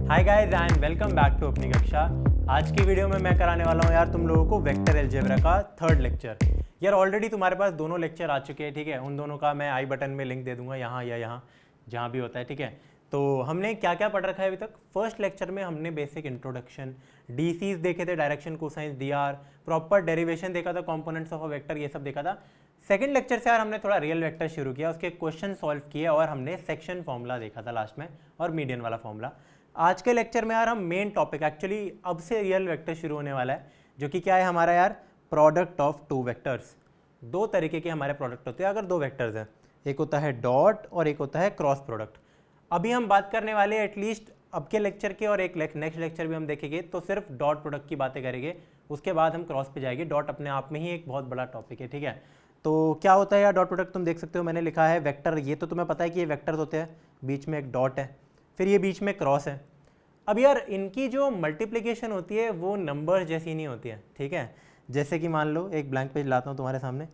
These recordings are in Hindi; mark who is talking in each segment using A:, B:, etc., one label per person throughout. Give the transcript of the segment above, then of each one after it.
A: Hi guys and welcome back to अपनी कक्षा। आज की वीडियो में मैं कराने वाला हूँ यार तुम लोगों को वेक्टर अलजेब्रा का थर्ड लेक्चर। यार ऑलरेडी तुम्हारे पास दोनों लेक्चर आ चुके हैं, ठीक है। उन दोनों का मैं आई बटन में लिंक दे दूंगा, यहाँ या यहाँ जहाँ भी होता है, ठीक है। तो हमने क्या क्या पढ़ रखा है अभी तक। फर्स्ट लेक्चर में हमने बेसिक इंट्रोडक्शन, डीसीज देखे थे, direction, cosines, DR, proper derivation देखा था, कंपोनेंट्स ऑफ अ वेक्टर, ये सब देखा था। सेकंड लेक्चर से यार हमने थोड़ा रियल वेक्टर शुरू किया, उसके क्वेश्चन सॉल्व किए और हमने सेक्शन फॉर्मूला देखा था लास्ट में और मीडियन वाला फॉर्मूला। आज के लेक्चर में यार हम मेन टॉपिक, एक्चुअली अब से रियल वेक्टर शुरू होने वाला है, जो कि क्या है हमारा यार, प्रोडक्ट ऑफ टू वेक्टर्स। दो तरीके के हमारे प्रोडक्ट होते हैं अगर दो वेक्टर्स हैं, एक होता है डॉट और एक होता है क्रॉस प्रोडक्ट। अभी हम बात करने वाले हैं एटलीस्ट अब के लेक्चर के, और एक नेक्स्ट लेक्चर भी हम देखेंगे तो सिर्फ डॉट प्रोडक्ट की बातें करेंगे, उसके बाद हम क्रॉस पे जाएंगे। डॉट अपने आप में ही एक बहुत बड़ा टॉपिक है, ठीक है। तो क्या होता है यार डॉट प्रोडक्ट, तुम देख सकते हो मैंने लिखा है वेक्टर, ये तो तुम्हें पता है कि ये वेक्टर्स होते हैं, बीच में एक डॉट है, फिर ये बीच में क्रॉस है। अब यार इनकी जो मल्टीप्लिकेशन होती है वो नंबर्स जैसी नहीं होती है, ठीक है। जैसे कि मान लो एक ब्लैंक पेज लाता हूँ तुम्हारे सामने,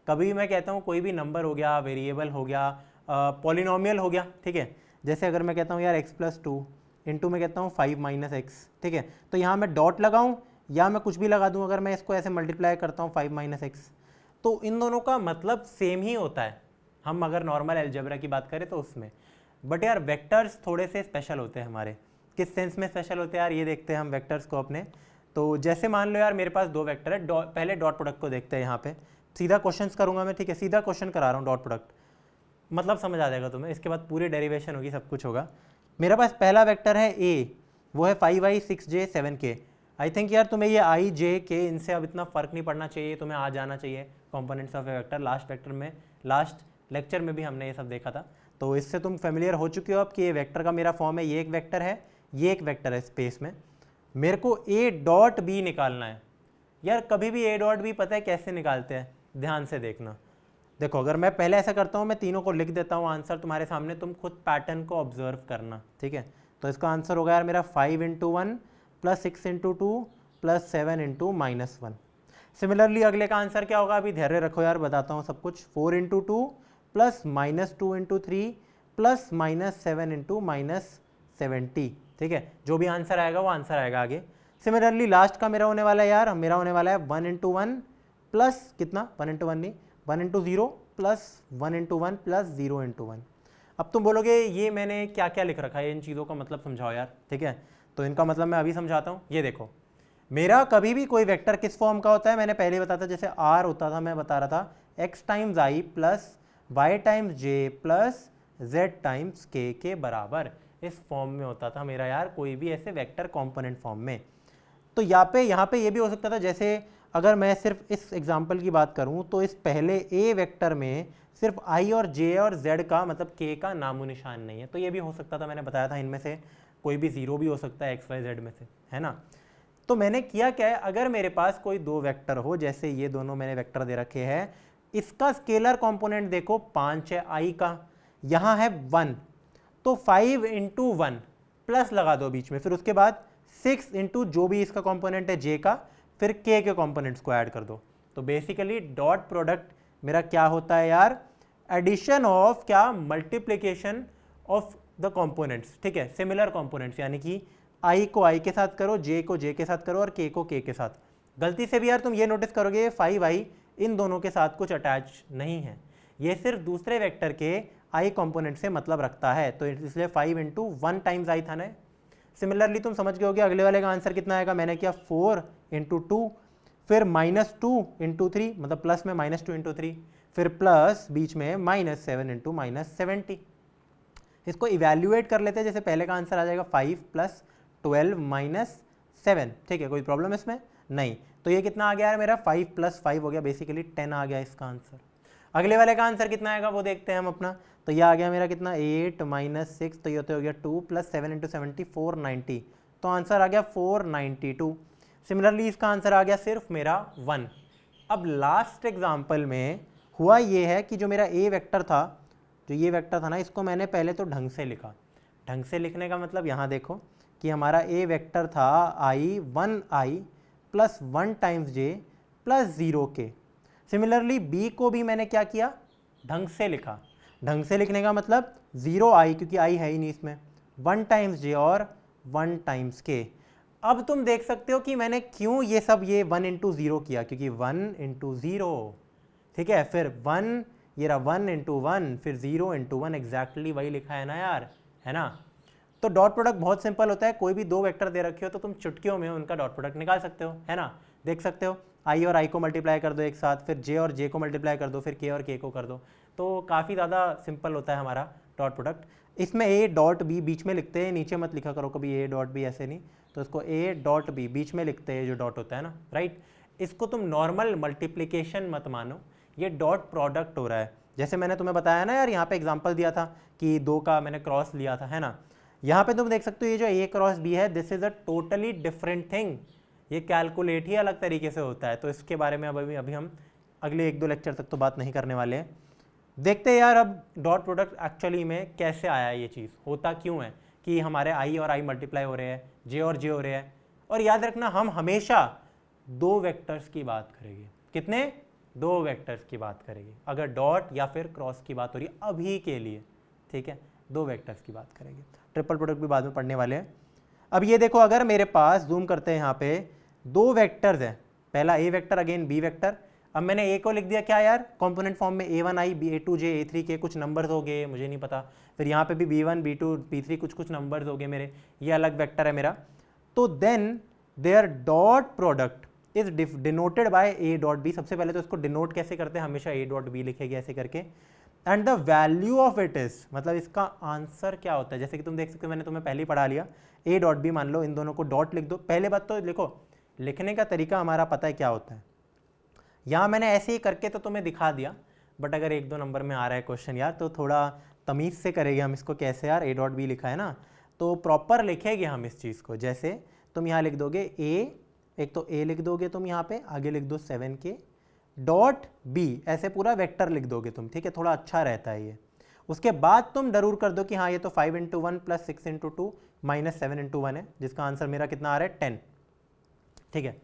A: कभी मैं कहता हूँ कोई भी नंबर हो गया, वेरिएबल हो गया, पॉलिनोमियल हो गया, ठीक है। जैसे अगर मैं कहता हूँ यार x+2 इंटू में कहता हूँ 5 - x, ठीक है। तो यहाँ मैं डॉट लगाऊँ या मैं कुछ भी लगा दूँ, अगर मैं इसको ऐसे मल्टीप्लाई करता हूँ 5 - x, तो इन दोनों का मतलब सेम ही होता है, हम अगर नॉर्मल अलजेब्रा की बात करें तो उसमें। बट यार वेक्टर्स थोड़े से स्पेशल होते हैं हमारे। किस सेंस में स्पेशल होते हैं यार, ये देखते हैं हम वेक्टर्स को अपने। तो जैसे मान लो यार मेरे पास दो वेक्टर है, पहले डॉट प्रोडक्ट को देखते हैं। यहाँ पे सीधा क्वेश्चन करूंगा मैं, ठीक है, सीधा क्वेश्चन करा रहा हूँ डॉट प्रोडक्ट, मतलब समझ आ जाएगा तुम्हें। इसके बाद पूरी डेरिवेशन होगी, सब कुछ होगा। मेरे पास पहला वेक्टर है ए, वो है 5i 6j 7k। I think यार तुम्हें ये आई जे के इनसे अब इतना फर्क नहीं पड़ना चाहिए, तुम्हें आ जाना चाहिए components of A vector. Last lecture में भी हमने ये सब देखा था, तो इससे तुम फेमिलियर हो चुके हो अब कि ये वेक्टर का मेरा फॉर्म है, ये एक वेक्टर है, ये एक वेक्टर है स्पेस में। मेरे को ए डॉट बी निकालना है। यार कभी भी ए डॉट बी पता है कैसे निकालते हैं, ध्यान से देखना। देखो अगर मैं पहले ऐसा करता हूँ, मैं तीनों को लिख देता हूँ आंसर तुम्हारे सामने, तुम खुद पैटर्न को ऑब्जर्व करना, ठीक है। तो इसका आंसर होगा यार मेरा 5 × 1 + 6 × 2 + 7 × -1। सिमिलरली अगले का आंसर क्या होगा, अभी धैर्य रखो यार, बताता हूँ सब कुछ। 4 × 2 + -2 × 3 + -7 × -70, ठीक है। जो भी आंसर आएगा वो आंसर आएगा आगे। सिमिलरली लास्ट का मेरा होने वाला है यार, मेरा होने वाला है 1 × 1 प्लस कितना, 1 × 1 नहीं, 1 × 0 + 1 × 1 + 0 × 1। अब तुम बोलोगे ये मैंने क्या क्या लिख रखा है, इन चीज़ों का मतलब समझाओ यार, ठीक है। तो इनका मतलब मैं अभी समझाता हूँ। ये देखो, मेरा कभी भी कोई वेक्टर किस फॉर्म का होता है, मैंने पहले बताया था, जैसे आर होता था, मैं बता रहा था x × i + y × j + z × k के बराबर, इस फॉर्म में होता था मेरा यार कोई भी ऐसे वेक्टर कंपोनेंट फॉर्म में। तो यहाँ पे ये भी हो सकता था, जैसे अगर मैं सिर्फ इस एग्जांपल की बात करूँ तो इस पहले ए वेक्टर में सिर्फ आई और जे और जेड का मतलब के का नामो निशान नहीं है, तो ये भी हो सकता था। मैंने बताया था इनमें से कोई भी जीरो भी हो सकता है, एक्स वाई जेड में से, है ना। तो मैंने किया क्या है, अगर मेरे पास कोई दो वेक्टर हो, जैसे ये दोनों मैंने वेक्टर दे रखे हैं, इसका स्केलर कंपोनेंट देखो 5 है आई का, यहाँ है 1, तो 5 × 1 प्लस लगा दो बीच में, फिर उसके बाद 6 × जो भी इसका कंपोनेंट है जे का, फिर के कंपोनेंट्स को ऐड कर दो। तो बेसिकली डॉट प्रोडक्ट मेरा क्या होता है यार, एडिशन ऑफ क्या, मल्टीप्लिकेशन ऑफ द कंपोनेंट्स, ठीक है, सिमिलर कंपोनेंट्स, यानी कि आई को आई के साथ करो, जे को जे के साथ करो और के को के के साथ। गलती से भी यार तुम ये नोटिस करोगे 5i इन दोनों के साथ कुछ अटैच नहीं है, ये सिर्फ दूसरे वेक्टर के आई कंपोनेंट से मतलब रखता है, तो इसलिए 5 × 1 टाइम्स आई था ना। सिमिलरली तुम समझ गए होगे अगले वाले का आंसर कितना आएगा, मैंने किया 4 × 2, फिर -2 × 3, मतलब प्लस में -2 × 3, फिर प्लस बीच में -7 × -70। इसको इवैल्यूएट कर लेते हैं, जैसे पहले का आंसर आ जाएगा 5 + 12 - 7, ठीक है। कोई प्रॉब्लम इसमें नहीं, तो ये कितना आ गया है मेरा, 5 + 5 हो गया, बेसिकली 10 आ गया इसका आंसर। अगले वाले का आंसर कितना आएगा वो देखते हैं हम अपना। तो ये आ गया मेरा कितना, 8 - 6, तो ये हो गया 2 + 7 × 70 490, तो आंसर आ गया 492। सिमिलरली इसका आंसर आ गया सिर्फ मेरा 1। अब लास्ट एग्जाम्पल में हुआ ये है कि जो मेरा ए वेक्टर था, जो ये वेक्टर था ना, इसको मैंने पहले तो ढंग से लिखा। ढंग से लिखने का मतलब यहाँ देखो कि हमारा ए वेक्टर था i 1i + 1 times j + 0k। Similarly b को भी मैंने क्या किया, ढंग से लिखा। ढंग से लिखने का मतलब 0i, क्योंकि i है ही नहीं इसमें, 1 टाइम्स j और 1 टाइम्स के। अब तुम देख सकते हो कि मैंने क्यों ये सब ये 1 इंटू 0 किया, क्योंकि 1 इंटू 0, ठीक है, फिर 1, ये रहा 1 इंटू 1, फिर 0 इंटू 1, एग्जैक्टली वही लिखा है ना यार, है ना। तो डॉट प्रोडक्ट बहुत सिंपल होता है, कोई भी दो वेक्टर दे रखे हो तो तुम चुटकियों में उनका डॉट प्रोडक्ट निकाल सकते हो, है ना। देख सकते हो आई और आई को मल्टीप्लाई कर दो एक साथ, फिर जे और जे को मल्टीप्लाई कर दो, फिर के और के को कर दो, तो काफ़ी ज़्यादा सिंपल होता है हमारा डॉट प्रोडक्ट। इसमें ए डॉट बी बीच में लिखते हैं, नीचे मत लिखा करो कभी ए डॉट बी, ऐसे नहीं, तो इसको ए डॉट बी बीच में लिखते हैं जो डॉट होता है ना, राइट। इसको तुम नॉर्मल मल्टीप्लिकेशन मत मानो, ये डॉट प्रोडक्ट हो रहा है। जैसे मैंने तुम्हें बताया ना यार, यहाँ पे एग्जांपल दिया था कि 2 का मैंने क्रॉस लिया था, है ना। यहाँ पे तुम देख सकते हो ये जो ए क्रॉस बी है, this is a totally different thing, ये कैलकुलेट ही अलग तरीके से होता है। तो इसके बारे में अभी हम अगले 1-2 लेक्चर तक तो बात नहीं करने वाले हैं। देखते हैं यार अब डॉट प्रोडक्ट एक्चुअली में कैसे आया, ये चीज़ होता क्यों है कि हमारे आई और आई मल्टीप्लाई हो रहे हैं, जे और जे हो रहे हैं। और याद रखना हम हमेशा 2 वेक्टर्स की बात करेंगे, कितने, 2 वेक्टर्स की बात करेंगे, अगर डॉट या फिर क्रॉस की बात हो रही है अभी के लिए, ठीक है, 2 वेक्टर्स की बात करेंगे। ट्रिपल प्रोडक्ट भी बाद में पढ़ने वाले हैं। अब ये देखो, अगर मेरे पास जूम करते हैं यहाँ पे 2 वेक्टर्स हैं, पहला ए वेक्टर अगेन बी वेक्टर। अब मैंने ए को लिख दिया क्या यार, कंपोनेंट फॉर्म में a1i a2j a3k, कुछ नंबर्स हो गए मुझे नहीं पता, फिर यहाँ पे भी b1 b2 b3 कुछ नंबर्स हो गए मेरे, ये अलग वेक्टर है मेरा। तो then their dot product is denoted by a dot b. सबसे पहले तो इसको डिनोट कैसे करते हैं, हमेशा ए डॉट बी लिखेंगे ऐसे करके, and the value of it is, मतलब इसका आंसर क्या होता है। जैसे कि तुम देख सकते हो, मैंने तुम्हें पहले ही पढ़ा लिया, ए डॉट बी मान लो, इन दोनों को डॉट लिख दो। पहले बात तो लिखो, लिखने का तरीका हमारा पता है क्या होता है, यहाँ मैंने ऐसे ही करके तो तुम्हें दिखा दिया, बट अगर 1-2 नंबर में आ रहा है क्वेश्चन यार, तो थोड़ा तमीज़ से करेंगे हम इसको, कैसे यार, ए डॉट बी लिखा है ना, तो प्रॉपर लिखेंगे हम इस चीज़ को। जैसे तुम यहाँ लिख दोगे ए, एक तो ए लिख दोगे तुम यहाँ पे, आगे लिख दो 7k डॉट बी, ऐसे पूरा वेक्टर लिख दोगे तुम, ठीक है, थोड़ा अच्छा रहता है ये। उसके बाद तुम जरूर कर दो कि हाँ ये तो 5 into 1 plus 6 into 2 minus 7 into 1 है, जिसका आंसर मेरा कितना आ रहा है 10, ठीक है।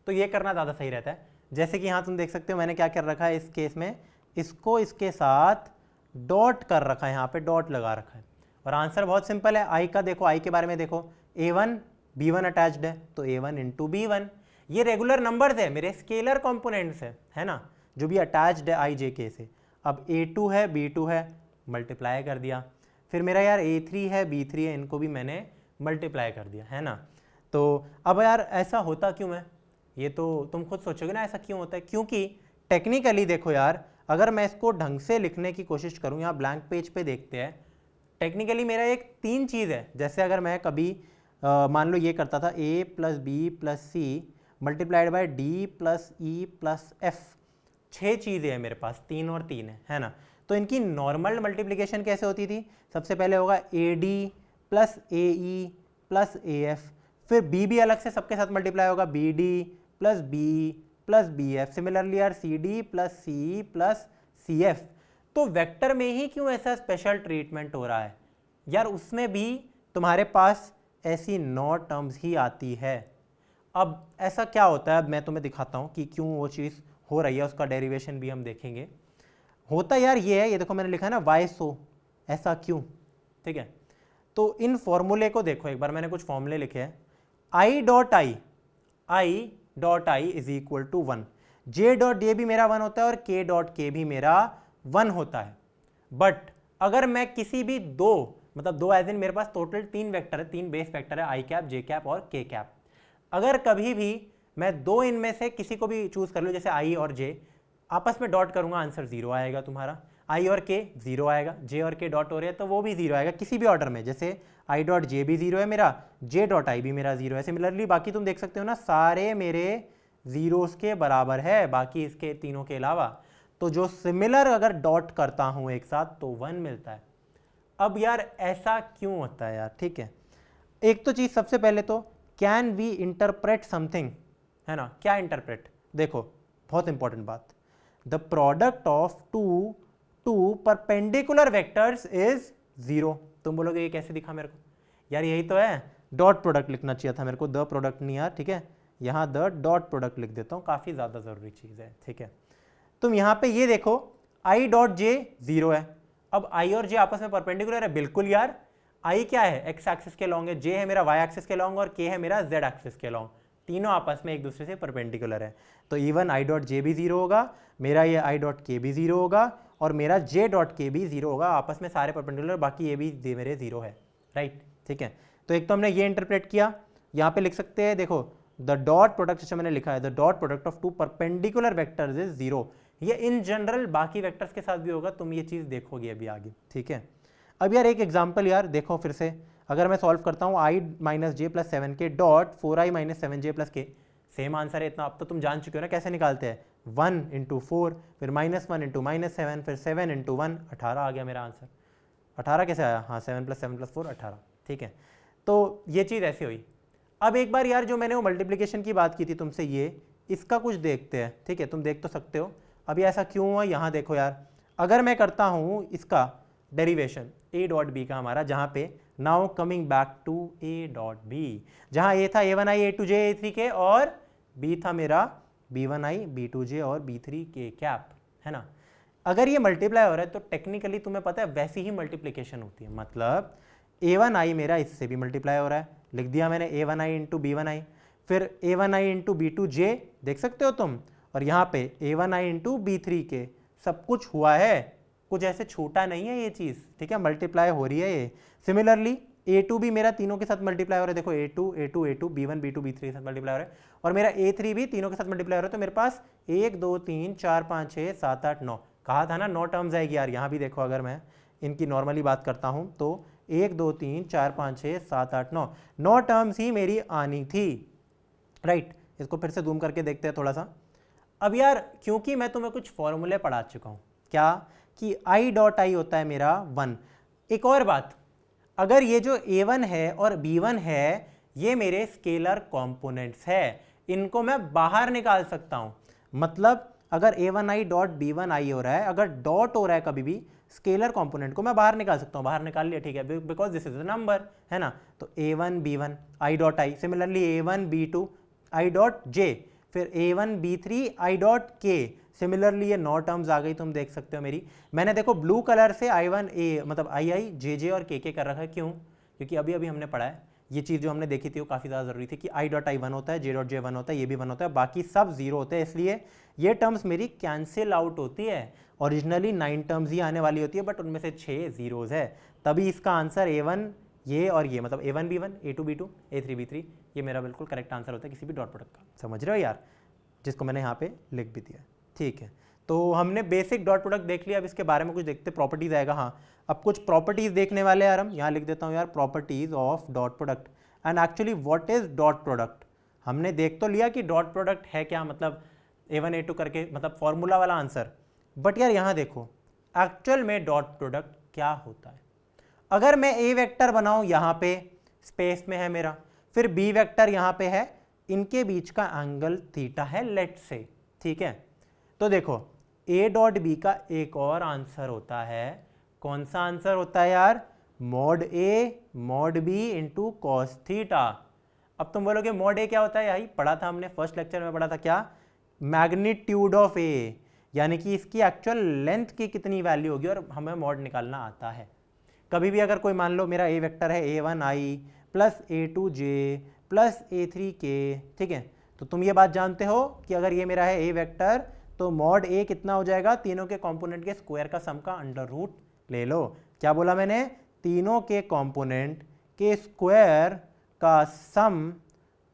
A: तो ये करना ज़्यादा सही रहता है। जैसे कि यहाँ तुम देख सकते हो मैंने क्या कर रखा है इस केस में, इसको इसके साथ डॉट कर रखा है, यहाँ पे डॉट लगा रखा है, और आंसर बहुत सिंपल है। आई का देखो, आई के बारे में देखो, a1 b1 अटैच्ड है, तो a1 इंटू b1, ये रेगुलर नंबर्स है मेरे, स्केलर कॉम्पोनेंट्स है ना, जो भी अटैच्ड है आई जे के से। अब a2 है b2 है, मल्टीप्लाई कर दिया, फिर मेरा यार a3 है b3 है, इनको भी मैंने मल्टीप्लाई कर दिया, है ना। तो अब यार ऐसा होता क्यों है, ये तो तुम खुद सोचोगे ना ऐसा क्यों होता है, क्योंकि टेक्निकली देखो यार, अगर मैं इसको ढंग से लिखने की कोशिश करूँ, यहाँ ब्लैंक पेज पे देखते हैं, टेक्निकली मेरा एक 3 चीज़ है। जैसे अगर मैं कभी मान लो ये करता था a plus b plus c multiplied by d plus e plus f, 6 चीज़ें हैं मेरे पास, 3 और 3 है ना। तो इनकी नॉर्मल मल्टीप्लिकेशन कैसे होती थी, सबसे पहले होगा A D plus A E plus A F, फिर बी भी अलग से सबके साथ मल्टीप्लाई होगा, B D plus B F, similarly यार C D plus C plus C F. तो वेक्टर में ही क्यों ऐसा स्पेशल ट्रीटमेंट हो रहा है यार, उसमें भी तुम्हारे पास ऐसी 9 टर्म्स ही आती है। अब ऐसा क्या होता है, अब मैं तुम्हें दिखाता हूँ कि क्यों वो चीज़ हो रही है, उसका डेरिवेशन भी हम देखेंगे। होता यार ये है, ये देखो मैंने लिखा है ना वाई सो, ऐसा क्यों, ठीक है। तो इन फॉर्मूले को देखो एक बार, मैंने कुछ फॉर्मूले लिखे हैं, i dot i is equal to 1, j dot j भी मेरा 1 होता है और के डॉट के भी मेरा 1 होता है। बट अगर मैं किसी भी मतलब दो एज इन मेरे पास टोटल 3 वेक्टर है, 3 बेस वेक्टर है, आई कैप, जे कैप और के कैप। अगर कभी भी मैं 2 इनमें से किसी को भी चूज कर लूँ, जैसे आई और जे, आपस में डॉट करूंगा, आंसर 0 आएगा तुम्हारा, आई और के 0 आएगा, जे और के डॉट हो रहे हैं तो वो भी 0 आएगा, किसी भी ऑर्डर में। जैसे आई डॉट जे भी 0 है मेरा, जे डॉट आई भी मेरा 0 है। सिमिलरली बाकी तुम देख सकते हो ना, सारे मेरे जीरोस के बराबर है, बाकी इसके तीनों के अलावा। तो जो सिमिलर अगर डॉट करता हूं एक साथ तो 1 मिलता है। अब यार ऐसा क्यों होता है यार, ठीक है। एक तो चीज सबसे पहले तो, कैन वी इंटरप्रेट समथिंग, है ना, क्या इंटरप्रेट, देखो बहुत इंपॉर्टेंट बात, the product of two perpendicular vectors is 0। तुम बोलोगे ये कैसे दिखा मेरे को, यार यही तो है, डॉट प्रोडक्ट लिखना चाहिए था मेरे को, द प्रोडक्ट नहीं यार, ठीक है, यहाँ द डॉट प्रोडक्ट लिख देता हूँ, काफी ज्यादा जरूरी चीज है, ठीक है। तुम यहाँ पे ये देखो, आई डॉट जे 0 है, अब आई और जे आपस में परपेंडिकुलर है, बिल्कुल यार, आई क्या है, एक्स एक्सिस के लॉन्ग है, जे है मेरा वाई एक्सिस के लॉन्ग और के है मेरा जेड एक्सिस के लॉन्ग, तीनों आपस में एक दूसरे से परपेंडिकुलर है। तो इवन आई डॉट जे भी जीरो होगा, मेरा ये आई डॉट के भी जीरो होगा और मेरा जे डॉट के भी जीरो होगा, आपस में सारे परपेंडिकुलर, बाकी ये भी मेरे जीरो है, राइट, ठीक है। तो एक तो हमने ये इंटरप्रेट किया, यहाँ पे लिख सकते हैं, देखो द डॉट प्रोडक्ट, जैसे मैंने लिखा है the dot product of two perpendicular vectors is zero. ये इन जनरल बाकी वेक्टर्स के साथ भी होगा, तुम ये चीज़ देखोगे अभी आगे, ठीक है। अब यार एक एग्जांपल यार देखो फिर से, अगर मैं सॉल्व करता हूँ आई माइनस जे प्लस 7 के dot 4i minus 7j plus के, सेम आंसर है इतना, अब तो तुम जान चुके हो ना कैसे निकालते हैं, 1 इंटू 4 फिर -1 इंटू -7 फिर 7 इंटू 1, 18 आ गया मेरा आंसर। 18 कैसे आया, हाँ 7 + 7 + 4 18, ठीक है। तो ये चीज़ ऐसी हुई। अब एक बार यार जो मैंने वो मल्टीप्लिकेशन की बात की थी तुमसे, ये इसका कुछ देखते हैं, ठीक है, तुम देख तो सकते हो। अभी ऐसा क्यों हुआ यहाँ देखो यार, अगर मैं करता हूँ इसका डेरिवेशन a डॉट बी का हमारा, जहाँ पे now coming back to a dot b, जहाँ a था a1i a2j a3k और b था मेरा b1i b2j और b3k कैप, है ना। अगर ये मल्टीप्लाई हो रहा है तो टेक्निकली तुम्हें पता है वैसी ही मल्टीप्लिकेशन होती है, मतलब a1i मेरा इससे भी मल्टीप्लाई हो रहा है, लिख दिया मैंने a1i इंटू b1i, फिर a1i इंटू b2j देख सकते हो तुम, और यहाँ पे a1i इंटू b3k, सब कुछ हुआ है, कुछ ऐसे छोटा नहीं है ये चीज़, ठीक है, मल्टीप्लाई हो रही है ये। सिमिलरली a2 भी मेरा तीनों के साथ मल्टीप्लाई हो रहा है, देखो a2 b1 b2 b3 के साथ मल्टीप्लाई हो रहा है, और मेरा a3 भी तीनों के साथ मल्टीप्लाई हो रहा है। तो मेरे पास 1 2 3 4 5 6 7 8 9, कहा था ना 9 टर्म्स आएगी यार, यहाँ भी देखो अगर मैं इनकी नॉर्मली बात करता हूँ तो 1 2 3 4 5 6 7 8 9 टर्म्स ही मेरी आनी थी, राइट। इसको फिर से जूम करके देखते हैं थोड़ा सा। अब यार क्योंकि मैं तुम्हें कुछ फॉर्मूले पढ़ा चुका हूँ, क्या कि आई डॉट आई होता है मेरा 1। एक और बात, अगर ये जो a1 है और b1 है ये मेरे स्केलर कॉम्पोनेंट्स है, इनको मैं बाहर निकाल सकता हूँ। मतलब अगर a1i डॉट b1i हो रहा है, अगर डॉट हो रहा है कभी भी, स्केलर कॉम्पोनेंट को मैं बाहर निकाल सकता हूँ, बाहर निकाल लिया, ठीक है, because this is a number, है ना। तो a1 b1 i dot i, similarly a1 b2 i dot j, फिर a1 b3 i dot k, similarly ये 9 टर्म्स आ गई, तुम देख सकते हो मेरी। मैंने देखो ब्लू कलर से i1 a मतलब i j j और k कर रखा है, क्यों, क्योंकि अभी अभी हमने पढ़ा है ये चीज़ जो हमने देखी थी वो काफ़ी ज़्यादा ज़रूरी थी कि i डॉट i 1 होता है, j डॉट j 1 होता है, ये भी 1 होता है, बाकी सब 0 होते हैं, इसलिए ये टर्म्स मेरी कैंसिल आउट होती है। ओरिजिनली 9 टर्म्स ही आने वाली होती है, बट उनमें से 6 जीरोज़ है, तभी इसका आंसर a1 ये और ये, मतलब a1 b1 a2 b2 a3 b3, ये मेरा बिल्कुल करेक्ट आंसर होता है किसी भी डॉट प्रोडक्ट का। समझ रहे हो यार, जिसको मैंने यहाँ पे लिख भी दिया, ठीक है। तो हमने बेसिक डॉट प्रोडक्ट देख लिया, अब इसके बारे में कुछ देखते, प्रॉपर्टीज आएगा। हाँ, अब कुछ प्रॉपर्टीज देखने वाले यार, हम यहाँ लिख देता हूँ यार, properties of dot product. And actually what is dot product, हमने देख तो लिया कि डॉट प्रोडक्ट है क्या, मतलब a1 a2 करके, मतलब फॉर्मूला वाला आंसर, बट यार यहाँ देखो एक्चुअल में डॉट प्रोडक्ट क्या होता है। अगर मैं ए वेक्टर बनाऊँ, यहाँ पे स्पेस में है मेरा, फिर बी वेक्टर यहाँ पे है, इनके बीच का एंगल थीटा है लेट से, ठीक है। तो देखो a डॉट बी का एक और आंसर होता है, कौन सा आंसर होता है यार, mod a mod b into cos theta. अब तुम बोलोगे मॉड a क्या होता है, यही पढ़ा था हमने फर्स्ट लेक्चर में, पढ़ा था क्या, मैग्नीट्यूड ऑफ a, यानी कि इसकी एक्चुअल लेंथ की कितनी वैल्यू होगी, और हमें मॉड निकालना आता है। कभी भी अगर कोई मान लो मेरा a वेक्टर है a1i plus a2j plus a3k, ठीक है, तो तुम ये बात जानते हो कि अगर ये मेरा है a वेक्टर तो मॉड a कितना हो जाएगा, तीनों के कंपोनेंट के स्क्वायर का सम का अंडर रूट ले लो। क्या बोला मैंने, तीनों के कंपोनेंट के स्क्वायर का सम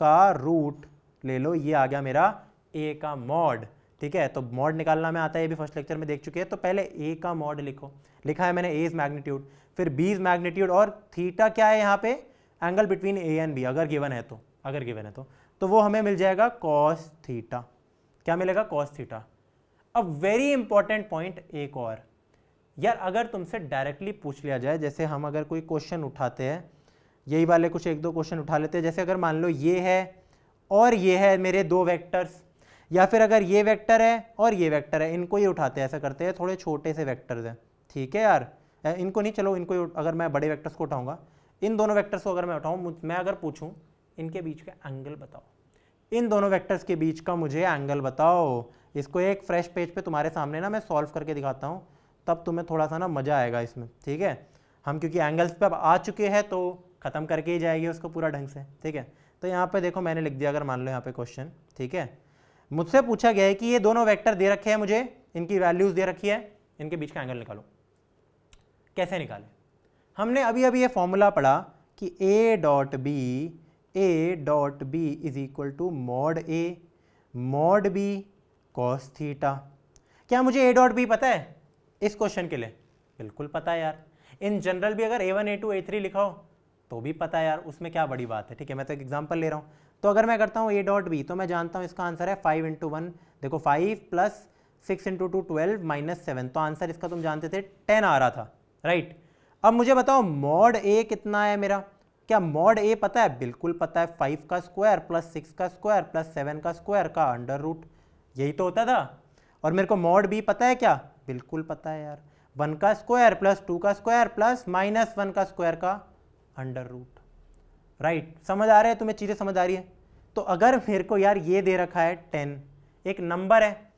A: का रूट ले लो, ये आ गया मेरा a का मॉड, ठीक है। तो मॉड निकालना में आता है, ये भी फर्स्ट लेक्चर में देख चुके हैं। तो पहले a का मॉड लिखो, लिखा है मैंने a इज मैग्नीट्यूड, फिर b इज मैग्नीट्यूड, और थीटा क्या है यहाँ पे, angle between a and b, अगर गिवन है तो, अगर गिवन है तो वो हमें मिल जाएगा कॉस थीटा। क्या मिलेगा, कॉस थीटा। अब वेरी इंपॉर्टेंट पॉइंट एक और यार, अगर तुमसे डायरेक्टली पूछ लिया जाए, जैसे हम अगर कोई क्वेश्चन उठाते हैं, यही वाले कुछ एक दो क्वेश्चन उठा लेते हैं, जैसे अगर मान लो ये है और ये है मेरे दो वेक्टर्स, या फिर अगर ये वेक्टर है और ये वेक्टर है, इनको ही उठाते हैं, ऐसा करते हैं, थोड़े छोटे से वेक्टर्स हैं, ठीक है यार, इनको नहीं, चलो इनको अगर मैं बड़े वेक्टर्स को उठाऊंगा, इन दोनों वेक्टर्स को अगर मैं उठाऊं, मैं अगर पूछूं इनके बीच का एंगल बताओ, इन दोनों वेक्टर्स के बीच का मुझे एंगल बताओ, इसको एक फ्रेश पेज पे तुम्हारे सामने ना मैं सॉल्व करके दिखाता हूँ, तब तुम्हें थोड़ा सा ना मजा आएगा इसमें, ठीक है। हम क्योंकि एंगल्स पे अब आ चुके हैं तो ख़त्म करके ही जाएगी उसको पूरा ढंग से, ठीक है। तो यहाँ पे देखो मैंने लिख दिया, अगर मान लो यहाँ पे क्वेश्चन, ठीक है, मुझसे पूछा गया है कि ये दोनों वेक्टर दे रखे हैं मुझे, इनकी वैल्यूज़ दे रखी है, इनके बीच का एंगल निकालो। कैसे निकालें? हमने अभी अभी ये फॉर्मूला पढ़ा कि a dot B is equal to mod B cos theta. क्या मुझे ए डॉट बी पता है इस क्वेश्चन के लिए? बिल्कुल पता है यार। इन जनरल भी अगर A1 A2 A3 लिखा हो तो भी पता है यार, उसमें क्या बड़ी बात है, ठीक है। मैं तो एक एग्जांपल ले रहा हूँ। तो अगर मैं करता हूँ ए डॉट बी तो मैं जानता हूँ इसका आंसर है 5 × 1, देखो 5 + 6 × 2 12 - 7, तो आंसर इसका तुम जानते थे 10 आ रहा था, राइट। अब मुझे बताओ मॉड ए कितना है मेरा? क्या मॉड ए पता है? बिल्कुल पता है, 5 का स्क्वायर + 6 का स्क्वायर + 7 का स्क्वायर का अंडर रूट, यही तो होता था। और मेरे को मॉड बी पता है क्या? बिल्कुल पता है यार, 1 का स्क्वायर + 2 का स्क्वायर + -1 का स्क्वायर का अंडर रूट, राइट। समझ आ रहा है तुम्हें? चीज़ें समझ आ रही है? तो अगर मेरे को यार ये दे रखा है 10, एक नंबर है,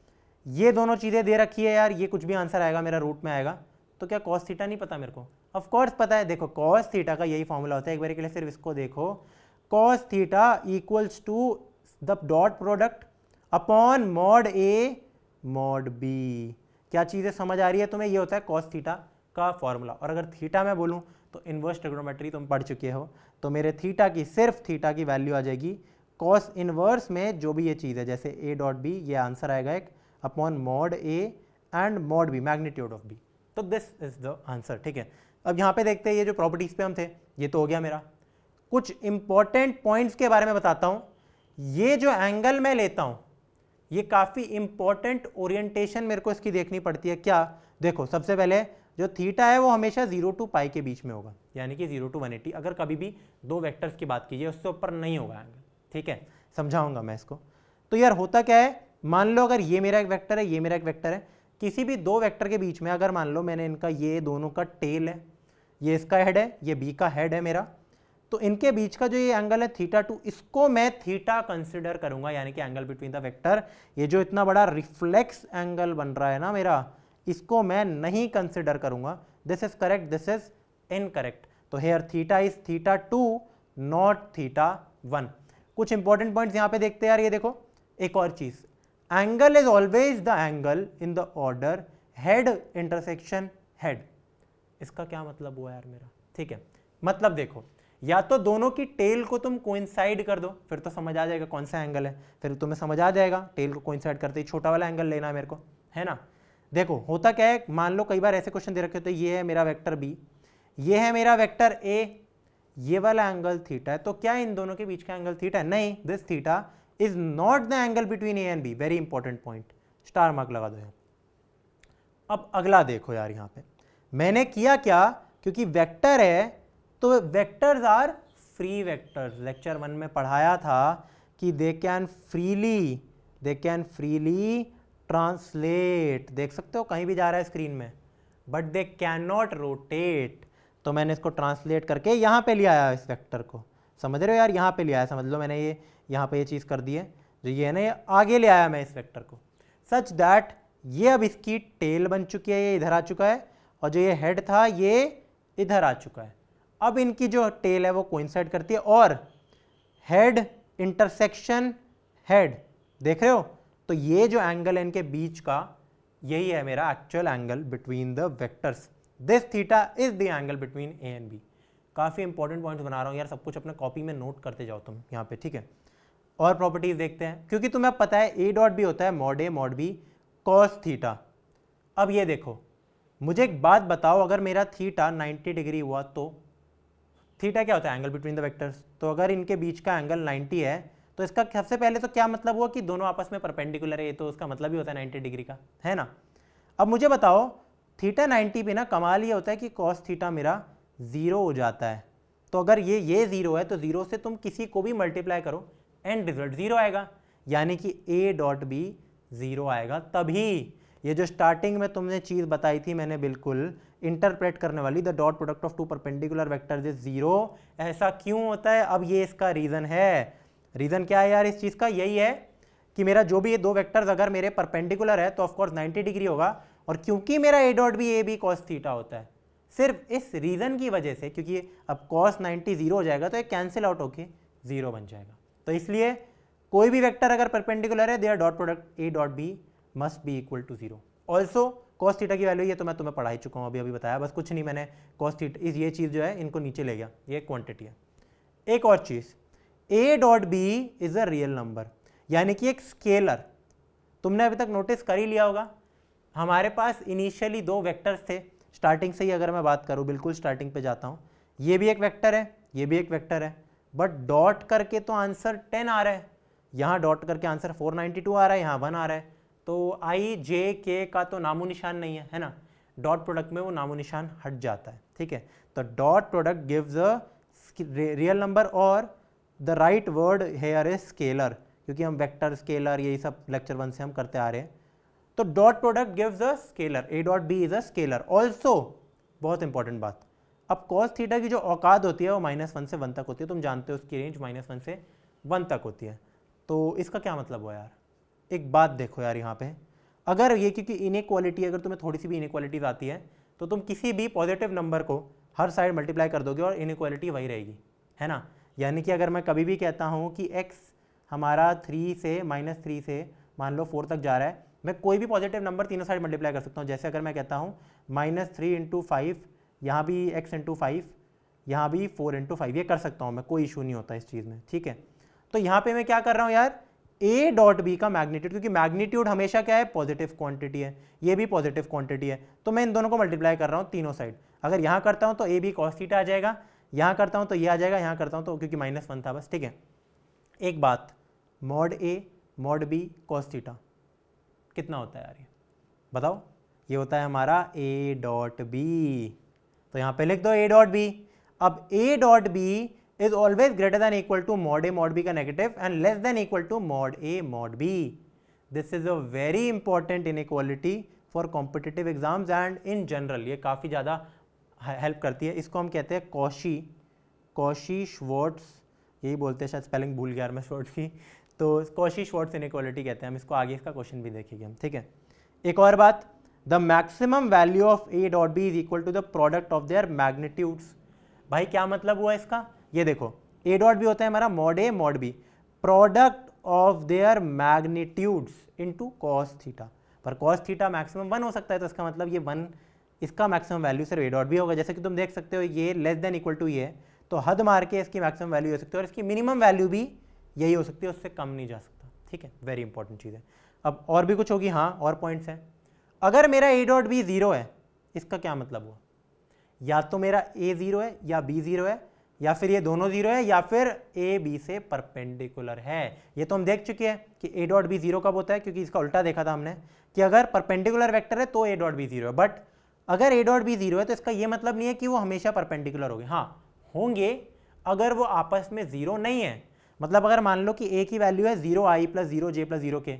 A: ये दोनों चीज़ें दे रखी है यार, ये कुछ भी आंसर आएगा मेरा रूट में आएगा, तो क्या कॉस थीटा नहीं पता मेरे को? ऑफ कोर्स पता है। देखो कॉस थीटा का यही फॉर्मूला होता है, एक बार के लिए सिर्फ इसको देखो, cos theta equals to the dot product upon mod A mod b. क्या चीज़ें समझ आ रही है तुम्हें? ये होता है कॉस थीटा का फॉर्मूला। और अगर थीटा मैं बोलूँ तो इन्वर्स ट्रिग्नोमेट्री तुम पढ़ चुके हो, तो मेरे थीटा की, सिर्फ थीटा की वैल्यू आ जाएगी कॉस इनवर्स में जो भी ये चीज़ है, जैसे ए डॉट बी, ये आंसर आएगा एक upon mod a and mod b, magnitude of b. तो दिस इज द आंसर, ठीक है। अब यहाँ पे देखते हैं, ये जो प्रॉपर्टीज पे हम थे ये तो हो गया मेरा। कुछ इंपॉर्टेंट पॉइंट्स के बारे में बताता हूँ। ये जो एंगल मैं लेता हूँ ये काफ़ी इंपॉर्टेंट ओरिएंटेशन मेरे को इसकी देखनी पड़ती है। क्या? देखो सबसे पहले जो थीटा है वो हमेशा 0 to पाई के बीच में होगा, यानी कि 0 to 180। अगर कभी भी दो वेक्टर्स की बात कीजिए उससे ऊपर नहीं होगा एंगल, ठीक है। समझाऊंगा मैं इसको। तो यार होता क्या है, मान लो अगर ये मेरा एक वेक्टर है, ये मेरा एक वेक्टर है, किसी भी दो वेक्टर के बीच में अगर मान लो मैंने इनका, ये दोनों का टेल है, ये इसका हेड है, ये बी का हेड है मेरा, तो इनके बीच का जो ये एंगल है θ2, इसको मैं थीटा कंसिडर करूंगा, यानी कि एंगल बिटवीन द वेक्टर। ये जो इतना बड़ा रिफ्लेक्स एंगल बन रहा है ना मेरा, इसको मैं नहीं कंसिडर करूंगा। This is correct, this is incorrect. तो हेयर थीटा इज θ2 नॉट θ1। कुछ इंपॉर्टेंट पॉइंट्स यहां पे देखते हैं यार। ये देखो एक और चीज, angle is always the angle in the order head intersection head. इसका क्या मतलब हुआ यार मेरा? ठीक है, मतलब देखो, या तो दोनों की टेल को तुम कोइंसाइड कर दो, फिर तो समझ आ जाएगा कौन सा एंगल है, फिर तुम्हें समझ आ जाएगा टेल को कोइंसाइड करते ही छोटा वाला एंगल लेना है मेरे को, है ना। देखो होता क्या है, मान लो कई बार ऐसे क्वेश्चन दे रखे होते हैं, ये है मेरा वेक्टर बी, ये है मेरा वेक्टर ए, ये वाला एंगल थीटा है, तो क्या इन दोनों के बीच का एंगल थीटा है? नहीं, this theta is not the angle between a and b. Very important point, star mark लगा दो यहाँ। अब अगला देखो यार, यहाँ पे मैंने किया क्या, क्योंकि वेक्टर है तो vectors are free vectors. Lecture 1 में पढ़ाया था कि दे कैन फ्रीली ट्रांसलेट, देख सकते हो कहीं भी जा रहा है स्क्रीन में, but they can not rotate. तो मैंने इसको ट्रांसलेट करके यहाँ पे ले आया इस वेक्टर को, समझ रहे हो यार, यहाँ पे ले आया, समझ लो मैंने ये यहाँ पे ये चीज़ कर दी है, जो ये है ना, ये आगे ले आया मैं इस वेक्टर को, सच दैट ये अब इसकी टेल बन चुकी है, ये इधर आ चुका है, और जो ये हेड था ये इधर आ चुका है। अब इनकी जो टेल है वो कोइंसाइड करती है, और हेड इंटरसेक्शन हेड, देख रहे हो, तो ये जो एंगल है इनके बीच का, यही है मेरा actual angle between the vectors. This theta is the angle between a and b. काफ़ी इंपॉर्टेंट पॉइंट्स बना रहा हूँ यार, सब कुछ अपने कॉपी में नोट करते जाओ तुम यहाँ पे, ठीक है। और प्रॉपर्टीज देखते हैं, क्योंकि तुम्हें पता है ए डॉट बी होता है मॉड ए मॉड बी कॉस थीटा। अब ये देखो, मुझे एक बात बताओ, अगर मेरा थीटा 90 डिग्री हुआ तो थीटा क्या होता है? Angle between the vectors. तो अगर इनके बीच का एंगल 90 है तो इसका सबसे पहले तो क्या मतलब हुआ कि दोनों आपस में परपेंडिकुलर है, ये तो उसका मतलब ही होता है 90 डिग्री का, है ना। अब मुझे बताओ, थीटा 90 पे ना कमाल ये होता है कि कॉस थीटा मेरा 0 हो जाता है। तो अगर ये 0 है तो 0 से तुम किसी को भी मल्टीप्लाई करो, एंड रिजल्ट 0 आएगा, यानी कि ए डॉट बी 0 आएगा। तभी ये जो स्टार्टिंग में तुमने चीज़ बताई थी मैंने बिल्कुल इंटरप्रेट करने वाली, the dot product of two perpendicular vectors is 0, ऐसा क्यों होता है? अब ये इसका रीज़न है। रीज़न क्या है यार इस चीज़ का? यही है कि मेरा जो भी ये दो वेक्टर्स अगर मेरे परपेंडिकुलर है तो ऑफकोर्स 90 डिग्री होगा, और क्योंकि मेरा a dot b cos theta होता है, सिर्फ इस रीज़न की वजह से, क्योंकि अब cos 90 जीरो हो जाएगा तो ये कैंसिल आउट होके जीरो बन जाएगा। तो इसलिए कोई भी वेक्टर अगर परपेंडिकुलर है, their dot product a dot b must be equal to zero. Also cos theta की वैल्यू ये तो मैं तुम्हें पढ़ा ही चुका हूँ, अभी बताया, बस कुछ नहीं, मैंने कॉस थीटा ये चीज़ जो है इनको नीचे ले गया, ये क्वांटिटी है। एक और चीज़, A dot B is a real number, यानी कि एक स्केलर। तुमने अभी तक नोटिस कर ही लिया होगा, हमारे पास इनिशियली दो वेक्टर्स थे, स्टार्टिंग से ही अगर मैं बात करूँ, बिल्कुल स्टार्टिंग पे जाता हूँ, ये भी एक वेक्टर है, ये भी एक वेक्टर है, बट डॉट करके तो आंसर 10 आ रहा है, यहाँ डॉट करके आंसर 492 आ रहा है, यहाँ 1 आ रहा है, तो आई जे के का तो नामो निशान नहीं है, है ना। डॉट प्रोडक्ट में वो नामो निशान हट जाता है, ठीक है। तो dot product gives a real number, और the right word here is scalar, क्योंकि हम वेक्टर स्केलर यही सब लेक्चर 1 से हम करते आ रहे हैं। तो dot product gives a scalar, a dot B is a scalar. Also बहुत इंपॉर्टेंट बात, अब कॉस थीटा की जो औकात होती है वो -1 से 1 तक होती है, तुम जानते हो उसकी रेंज -1 से 1 तक होती है। तो इसका क्या मतलब हुआ यार, एक बात देखो यार यहाँ पे, अगर ये, क्योंकि इनइक्वालिटी, अगर तुम्हें थोड़ी सी भी इनइक्वालिटीज आती है तो तुम किसी भी पॉजिटिव नंबर को हर साइड मल्टीप्लाई कर दोगे और इनइक्वालिटी वही रहेगी, है ना। यानी कि अगर मैं कभी भी कहता हूँ कि x हमारा 3 से -3 से मान लो 4 तक जा रहा है, मैं कोई भी पॉजिटिव नंबर तीनों साइड मल्टीप्लाई कर सकता हूँ। जैसे अगर मैं कहता हूँ -3 × 5, यहाँ भी x × 5, यहाँ भी 4 × 5, ये कर सकता हूँ मैं, कोई इशू नहीं होता इस चीज़ में, ठीक है। तो यहाँ पे मैं क्या कर रहा हूँ यार, a डॉट बी का मैग्नीट्यूड, क्योंकि मैग्नीट्यूड हमेशा क्या है, पॉजिटिव क्वांटिटी है, ये भी पॉजिटिव क्वांटिटी है, तो मैं इन दोनों को मल्टीप्लाई कर रहा हूँ तीनों साइड। अगर यहाँ करता हूँ तो ए बी कॉस थीटा आ जाएगा, यहाँ करता हूँ तो ये आ जाएगा, यहाँ करता हूँ तो, क्योंकि -1 था बस, ठीक है। एक बात, मॉड ए मॉड बी कॉस थीटा कितना होता है यार, ये बताओ। ये होता है हमारा a डॉट बी, तो यहाँ पे लिख दो a डॉट बी। अब a dot B is always greater than equal to mod A mod B का negative and less than equal to mod A mod B. This is a very important inequality for competitive exams and in general, ये काफ़ी ज़्यादा हेल्प करती है। इसको हम कहते हैं कॉशी श्वार्ट्ज, यही बोलते हैं, शायद स्पेलिंग भूल गया मैं श्वार्ट्ज की, तो कॉशी श्वार्ट्ज इनइक्वालिटी कहते हैं हम इसको। आगे इसका क्वेश्चन भी देखेंगे हम, ठीक है। एक और बात, the maximum value of a dot B is equal to the product of their magnitudes. भाई क्या मतलब हुआ इसका, ये देखो, ए डॉट बी होता है हमारा mod A mod b, product of their magnitudes into cos theta, पर कॉस थीटा मैक्सिमम 1 हो सकता है, तो इसका मतलब ये 1, इसका मैक्सिमम वैल्यू सिर्फ ए डॉट बी होगा। जैसे कि तुम देख सकते हो ये लेस देन इक्वल टू ये, तो हद मार के इसकी मैक्सिमम वैल्यू हो सकती है, और इसकी मिनिमम वैल्यू भी यही हो सकती है, उससे कम नहीं जा सकता, ठीक है। वेरी इंपॉर्टेंट चीज़ है। अब और भी कुछ होगी, हाँ और पॉइंट्स हैं। अगर मेरा ए डॉट बी 0 है, इसका क्या मतलब हुआ, या तो मेरा ए 0 है या बी 0 है, या फिर ये दोनों 0 है, या फिर ए बी से परपेंडिकुलर है। ये तो हम देख चुके हैं कि ए डॉट बी 0 कब होता है, क्योंकि इसका उल्टा देखा था हमने कि अगर परपेंडिकुलर वेक्टर है तो ए डॉट बी 0 है, बट अगर ए डॉट बी 0 है तो इसका ये मतलब नहीं है कि वो हमेशा परपेंडिकुलर होंगे। हाँ होंगे, अगर वो आपस में 0 नहीं है। मतलब अगर मान लो कि ए की वैल्यू है 0i + 0j + 0k,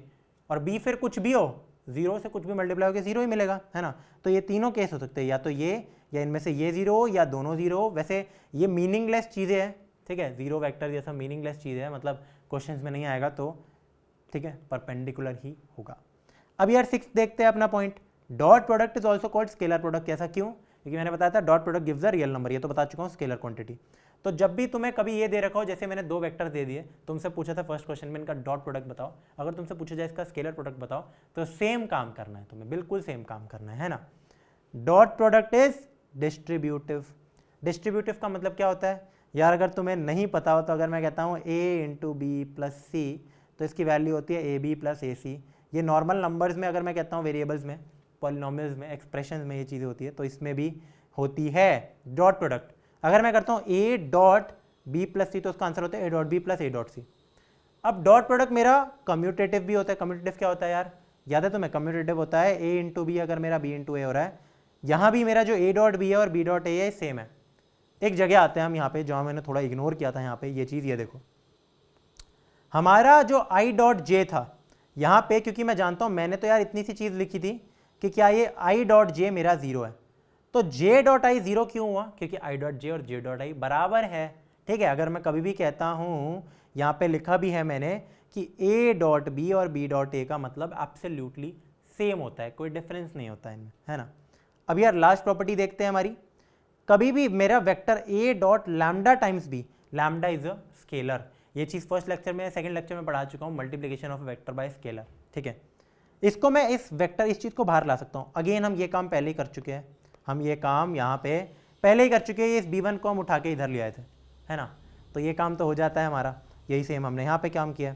A: और बी फिर कुछ भी हो, 0 से कुछ भी मल्टीप्लाई होकर 0 ही मिलेगा, है ना। तो ये तीनों केस हो सकते हैं, या तो ये, या इनमें से ये 0 या दोनों 0। वैसे ये मीनिंगलेस चीज़ें हैं, ठीक है, 0 वेक्टर ये सब मीनिंगलेस चीज़ें हैं, मतलब क्वेश्चंस में नहीं आएगा, तो ठीक है परपेंडिकुलर ही होगा। अब यार 6 देखते हैं अपना point, dot product is also called scalar product. कैसा, क्यों, क्योंकि मैंने बताया था dot product gives a real number, ये तो बता चुका हूँ, स्केलर क्वांटिटी। तो जब भी तुम्हें कभी ये दे रखा हो, जैसे मैंने 2 वेक्टर दे दिए, तुमसे पूछा था फर्स्ट क्वेश्चन में इनका डॉट प्रोडक्ट बताओ, अगर तुमसे पूछा जाए इसका स्केलर प्रोडक्ट बताओ, तो सेम काम करना है तुम्हें, बिल्कुल सेम काम करना है ना। Dot product is distributive. Distributive का मतलब क्या होता है यार, अगर तुम्हें नहीं पता हो तो अगर मैं कहता हूँ a × b + c, तो इसकी वैल्यू होती है ab + ac। ये नॉर्मल नंबर्स में अगर मैं कहता हूँ, वेरिएबल्स में, पॉलिनोमियल्स में, एक्सप्रेशन में ये चीज़ें होती है, तो इसमें भी होती है डॉट प्रोडक्ट। अगर मैं करता हूँ a डॉट b + c, तो उसका आंसर होता है a dot b + a dot c। अब डॉट प्रोडक्ट मेरा कम्यूटेटिव भी होता है। कम्यूटेटिव क्या होता है यार, याद है तुम्हें, कम्यूटेटिव होता है a × b, अगर मेरा b × a हो रहा है, यहाँ भी मेरा जो a डॉट b है और b डॉट a है सेम है। एक जगह आते हैं हम यहाँ पे, जहाँ मैंने थोड़ा इग्नोर किया था यहाँ पे, ये चीज़, ये देखो, हमारा जो i डॉट j था यहाँ पे, क्योंकि मैं जानता हूँ, मैंने तो यार इतनी सी चीज़ लिखी थी कि क्या ये i डॉट j मेरा 0 है, तो j डॉट i 0 क्यों हुआ, क्योंकि i डॉट j और j डॉट i बराबर है, ठीक है। अगर मैं कभी भी कहता हूँ, यहाँ पे लिखा भी है मैंने कि a डॉट b और b डॉट a का मतलब एब्सोल्युटली सेम होता है, कोई डिफरेंस नहीं होता है इनमें, है ना। अब यार लास्ट प्रॉपर्टी देखते हैं हमारी, कभी भी मेरा vector a dot lambda times b, lambda is a scalar, ये चीज़ फर्स्ट लेक्चर में सेकंड लेक्चर में पढ़ा चुका हूँ, multiplication of vector by scalar, ठीक है। इसको मैं इस वेक्टर इस चीज़ को बाहर ला सकता हूँ। अगेन हम ये काम पहले ही कर चुके हैं, हम ये काम यहाँ पे पहले ही कर चुके हैं, इस b1 को हम उठा के इधर ले आए थे, है ना, तो ये काम तो हो जाता है हमारा। यही सेम हमने यहाँ पे काम किया।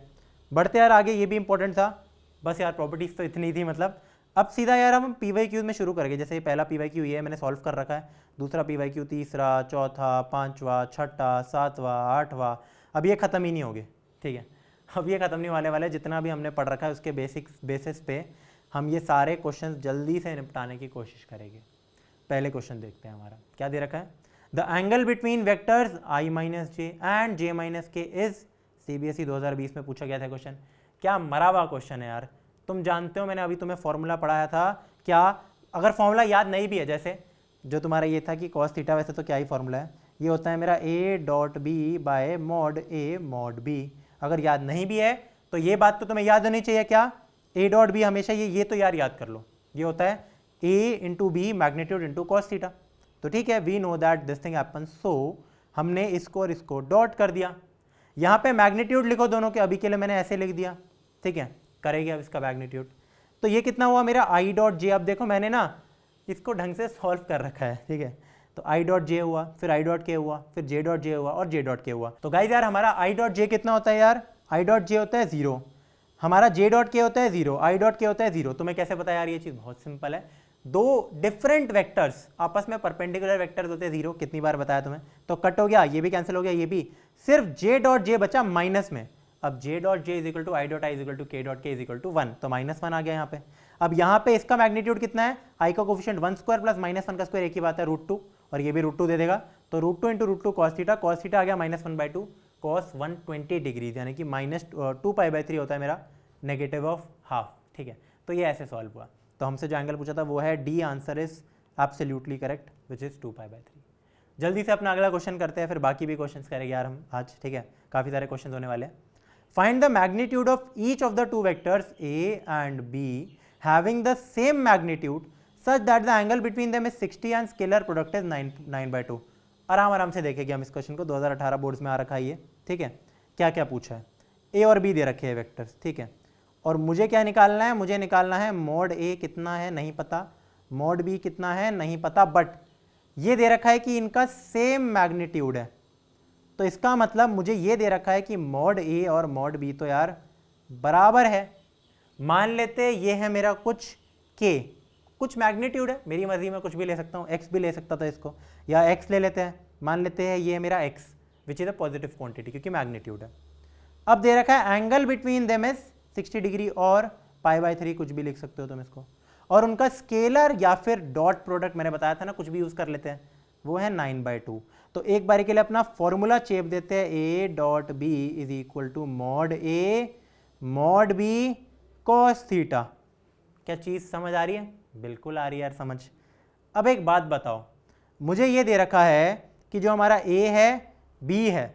A: बढ़ते यार आगे, ये भी इंपॉर्टेंट था, बस यार प्रॉपर्टीज तो इतनी थी मतलब। अब सीधा यार हम PYQ में शुरू करेंगे। जैसे पहला PYQ ये है, मैंने सॉल्व कर रखा है, दूसरा PYQ, तीसरा, चौथा, पाँचवा, छठा, सातवां, आठवां, अब ये ख़त्म ही नहीं होंगे, ठीक है, अब ये ख़त्म नहीं होने वाले। जितना भी हमने पढ़ रखा है उसके बेसिस पे हम ये सारे क्वेश्चन जल्दी से निपटाने की कोशिश करेंगे। पहले क्वेश्चन देखते हैं, हमारा क्या दे रखा है, the angle between vectors i minus J and j minus के इज, CBSE 2020 में पूछा गया था क्वेश्चन। क्या मरा हुआ क्वेश्चन है यार, तुम जानते हो मैंने अभी तुम्हें फॉर्मूला पढ़ाया था क्या, अगर फॉर्मूला याद नहीं भी है, जैसे जो तुम्हारा ये था कि cos थीटा, वैसे तो क्या ही फॉर्मूला है, ये होता है मेरा a dot b by mod a mod b। अगर याद नहीं भी है तो ये बात तो तुम्हें याद होनी चाहिए, क्या a डॉट b हमेशा ये तो यार याद कर लो, ये होता है a into B magnitude into cos theta. तो ठीक है, we know that this thing happen, so हमने इसको और इसको डॉट कर दिया। यहाँ पे मैग्नीट्यूड लिखो दोनों के, अभी के लिए मैंने ऐसे लिख दिया, ठीक है, करेंगे अब इसका मैग्नीट्यूड। तो ये कितना हुआ मेरा आई डॉट जे। अब देखो मैंने ना इसको ढंग से सॉल्व कर रखा है, ठीक है, तो आई डॉट जे हुआ, फिर आई डॉट के हुआ, फिर जे डॉट जे हुआ और जे डॉट के हुआ। तो गाइज यार हमारा आई डॉट जे कितना होता है यार, आई डॉट जे होता है 0, हमारा जे डॉट के होता है 0, आई डॉट के होता है 0। तुम्हें कैसे पता यार, ये चीज़ बहुत सिंपल है, दो डिफरेंट वेक्टर्स आपस में परपेंडिकुलर वेक्टर्स होते हैं 0, कितनी बार बताया तुम्हें, तो कट हो गया, ये भी कैंसिल हो गया, ये भी, सिर्फ जे डॉट जे बचा माइनस में। अब j dot j is equal to i dot i is equal to k dot k is equal to 1, तो -1 आ गया यहाँ पे। अब यहाँ पे इसका मैग्नीट्यूड कितना है, आई का कोफिशिएंट 1 स्क्वायर प्लस -1 का स्क्वायर एक ही बात है, √2, और ये भी √2 दे देगा, तो √2 इंटू √2 कॉस थीटा आ गया -1/2 कॉस 120 डिग्रीज, यानी कि -2π/3 होता है मेरा नेगेटिव ऑफ हाफ, ठीक है। तो ये ऐसे सॉल्व हुआ। तो हमसे जो एंगल पूछा था वो है D, answer is absolutely correct which is 2π/3। जल्दी से अपना अगला क्वेश्चन करते हैं, फिर बाकी भी क्वेश्चंस करेंगे यार हम आज, ठीक है, काफ़ी सारे क्वेश्चन होने वाले हैं। Find the magnitude of each of the two vectors a and be having the same magnitude such that the angle between them is 60 and scalar product is 9/2। आराम से देखेंगे हम इस क्वेश्चन को, 2018 बोर्ड्स में आ रखा है ये, ठीक है। क्या क्या पूछा है, ए और बी दे रखे हैं वेक्टर्स, ठीक है, और मुझे क्या निकालना है, मुझे निकालना है मॉड ए कितना है नहीं पता, मॉड बी कितना है नहीं पता, बट ये दे रखा है कि इनका सेम मैग्नीट्यूड है। तो इसका मतलब मुझे ये दे रखा है कि मॉड ए और मॉड बी तो यार बराबर है। मान लेते ये है मेरा कुछ के, कुछ मैग्नीट्यूड है, मेरी मर्जी में कुछ भी ले सकता हूँ, एक्स भी ले सकता था इसको, या एक्स ले लेते हैं, मान लेते हैं ये मेरा x which is a positive quantity क्योंकि मैग्नीट्यूड है। अब दे रखा है angle between them is 60 degree और π/3 कुछ भी लिख सकते हो तुम इसको, और उनका स्केलर या फिर डॉट प्रोडक्ट मैंने बताया था ना, कुछ भी यूज कर लेते हैं, वो है 9/2। तो एक बारी के लिए अपना फॉर्मूला चेप देते हैं, a dot B is equal to mod A mod B cos theta. क्या चीज़ समझ आ रही है, बिल्कुल आ रही है यार समझ। अब एक बात बताओ, मुझे ये दे रखा है कि जो हमारा ए है बी है,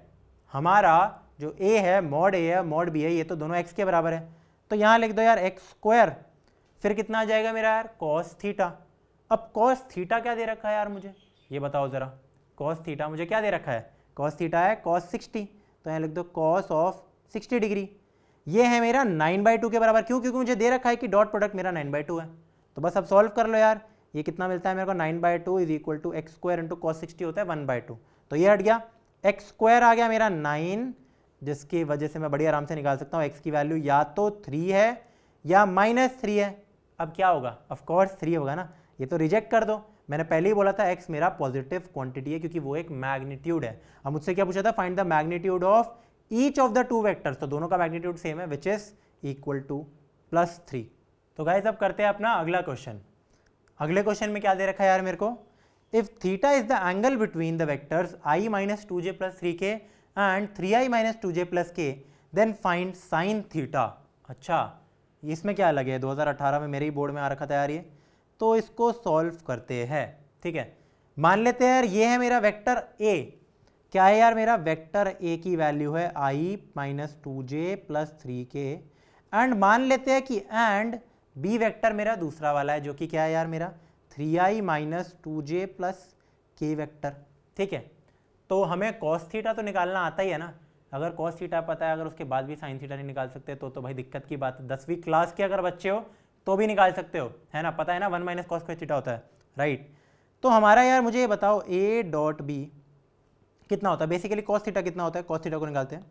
A: हमारा जो ए है मॉड ए है मॉड बी है, ये तो दोनों एक्स के बराबर है, तो यहाँ लिख दो यार एक्स स्क्वायर, फिर कितना आ जाएगा मेरा यार कॉस थीटा। अब कॉस थीटा क्या दे रखा है यार मुझे, ये बताओ ज़रा, कॉस थीटा मुझे क्या दे रखा है, कॉस थीटा है कॉस 60, तो यहाँ लिख दो कॉस ऑफ 60 डिग्री। ये है मेरा 9/2 के बराबर, क्यों, क्योंकि मुझे दे रखा है कि डॉट प्रोडक्ट मेरा 9/2 है। तो बस अब सॉल्व कर लो यार, ये कितना मिलता है मेरे को, 9/2 is equal to x square into cos 60 होता है 1/2, तो ये हट गया, एक्स स्क्वायर आ गया मेरा 9, जिसकी वजह से मैं बड़ी आराम से निकाल सकता हूँ एक्स की वैल्यू या तो 3 है या -3 है। अब क्या होगा, ऑफ कोर्स 3 होगा ना, ये तो रिजेक्ट कर दो, मैंने पहले ही बोला था एक्स मेरा पॉजिटिव क्वांटिटी है क्योंकि वो एक मैग्नीट्यूड है। अब मुझसे क्या पूछा था, find the magnitude of each of the two vectors, तो दोनों का मैग्नीट्यूड सेम है विच इज इक्वल टू +3। तो गाइस अब करते हैं अपना अगला क्वेश्चन। अगले क्वेश्चन में क्या दे रखा है यार मेरे को, if theta is the angle between the vectors i - 2j + 3k and 3i - 2j + k then find sine theta. अच्छा, इसमें क्या लगे, 2018 में मेरे ही बोर्ड में आ रखा था यार ये, तो इसको सॉल्व करते हैं, ठीक है। मान लेते हैं यार ये है मेरा वेक्टर a, क्या है यार मेरा वेक्टर a की वैल्यू है i - 2j + 3k, एंड मान लेते हैं कि एंड b वेक्टर मेरा दूसरा वाला है जो कि क्या है यार मेरा 3i - 2j + के वेक्टर, ठीक है। तो हमें कॉस थीटा तो निकालना आता ही है ना, अगर कॉस थीटा पता है, अगर उसके बाद भी साइन थीटा नहीं निकाल सकते तो भाई दिक्कत की बात है। 10वीं क्लास के अगर बच्चे हो तो भी निकाल सकते हो, है ना, पता है ना 1 माइनस कॉस स्क्वायर थीटा होता है, राइट। तो हमारा यार मुझे ये बताओ ए डॉट बी कितना होता है, बेसिकली कॉस थीटा कितना होता है, कॉस थीटा को निकालते हैं।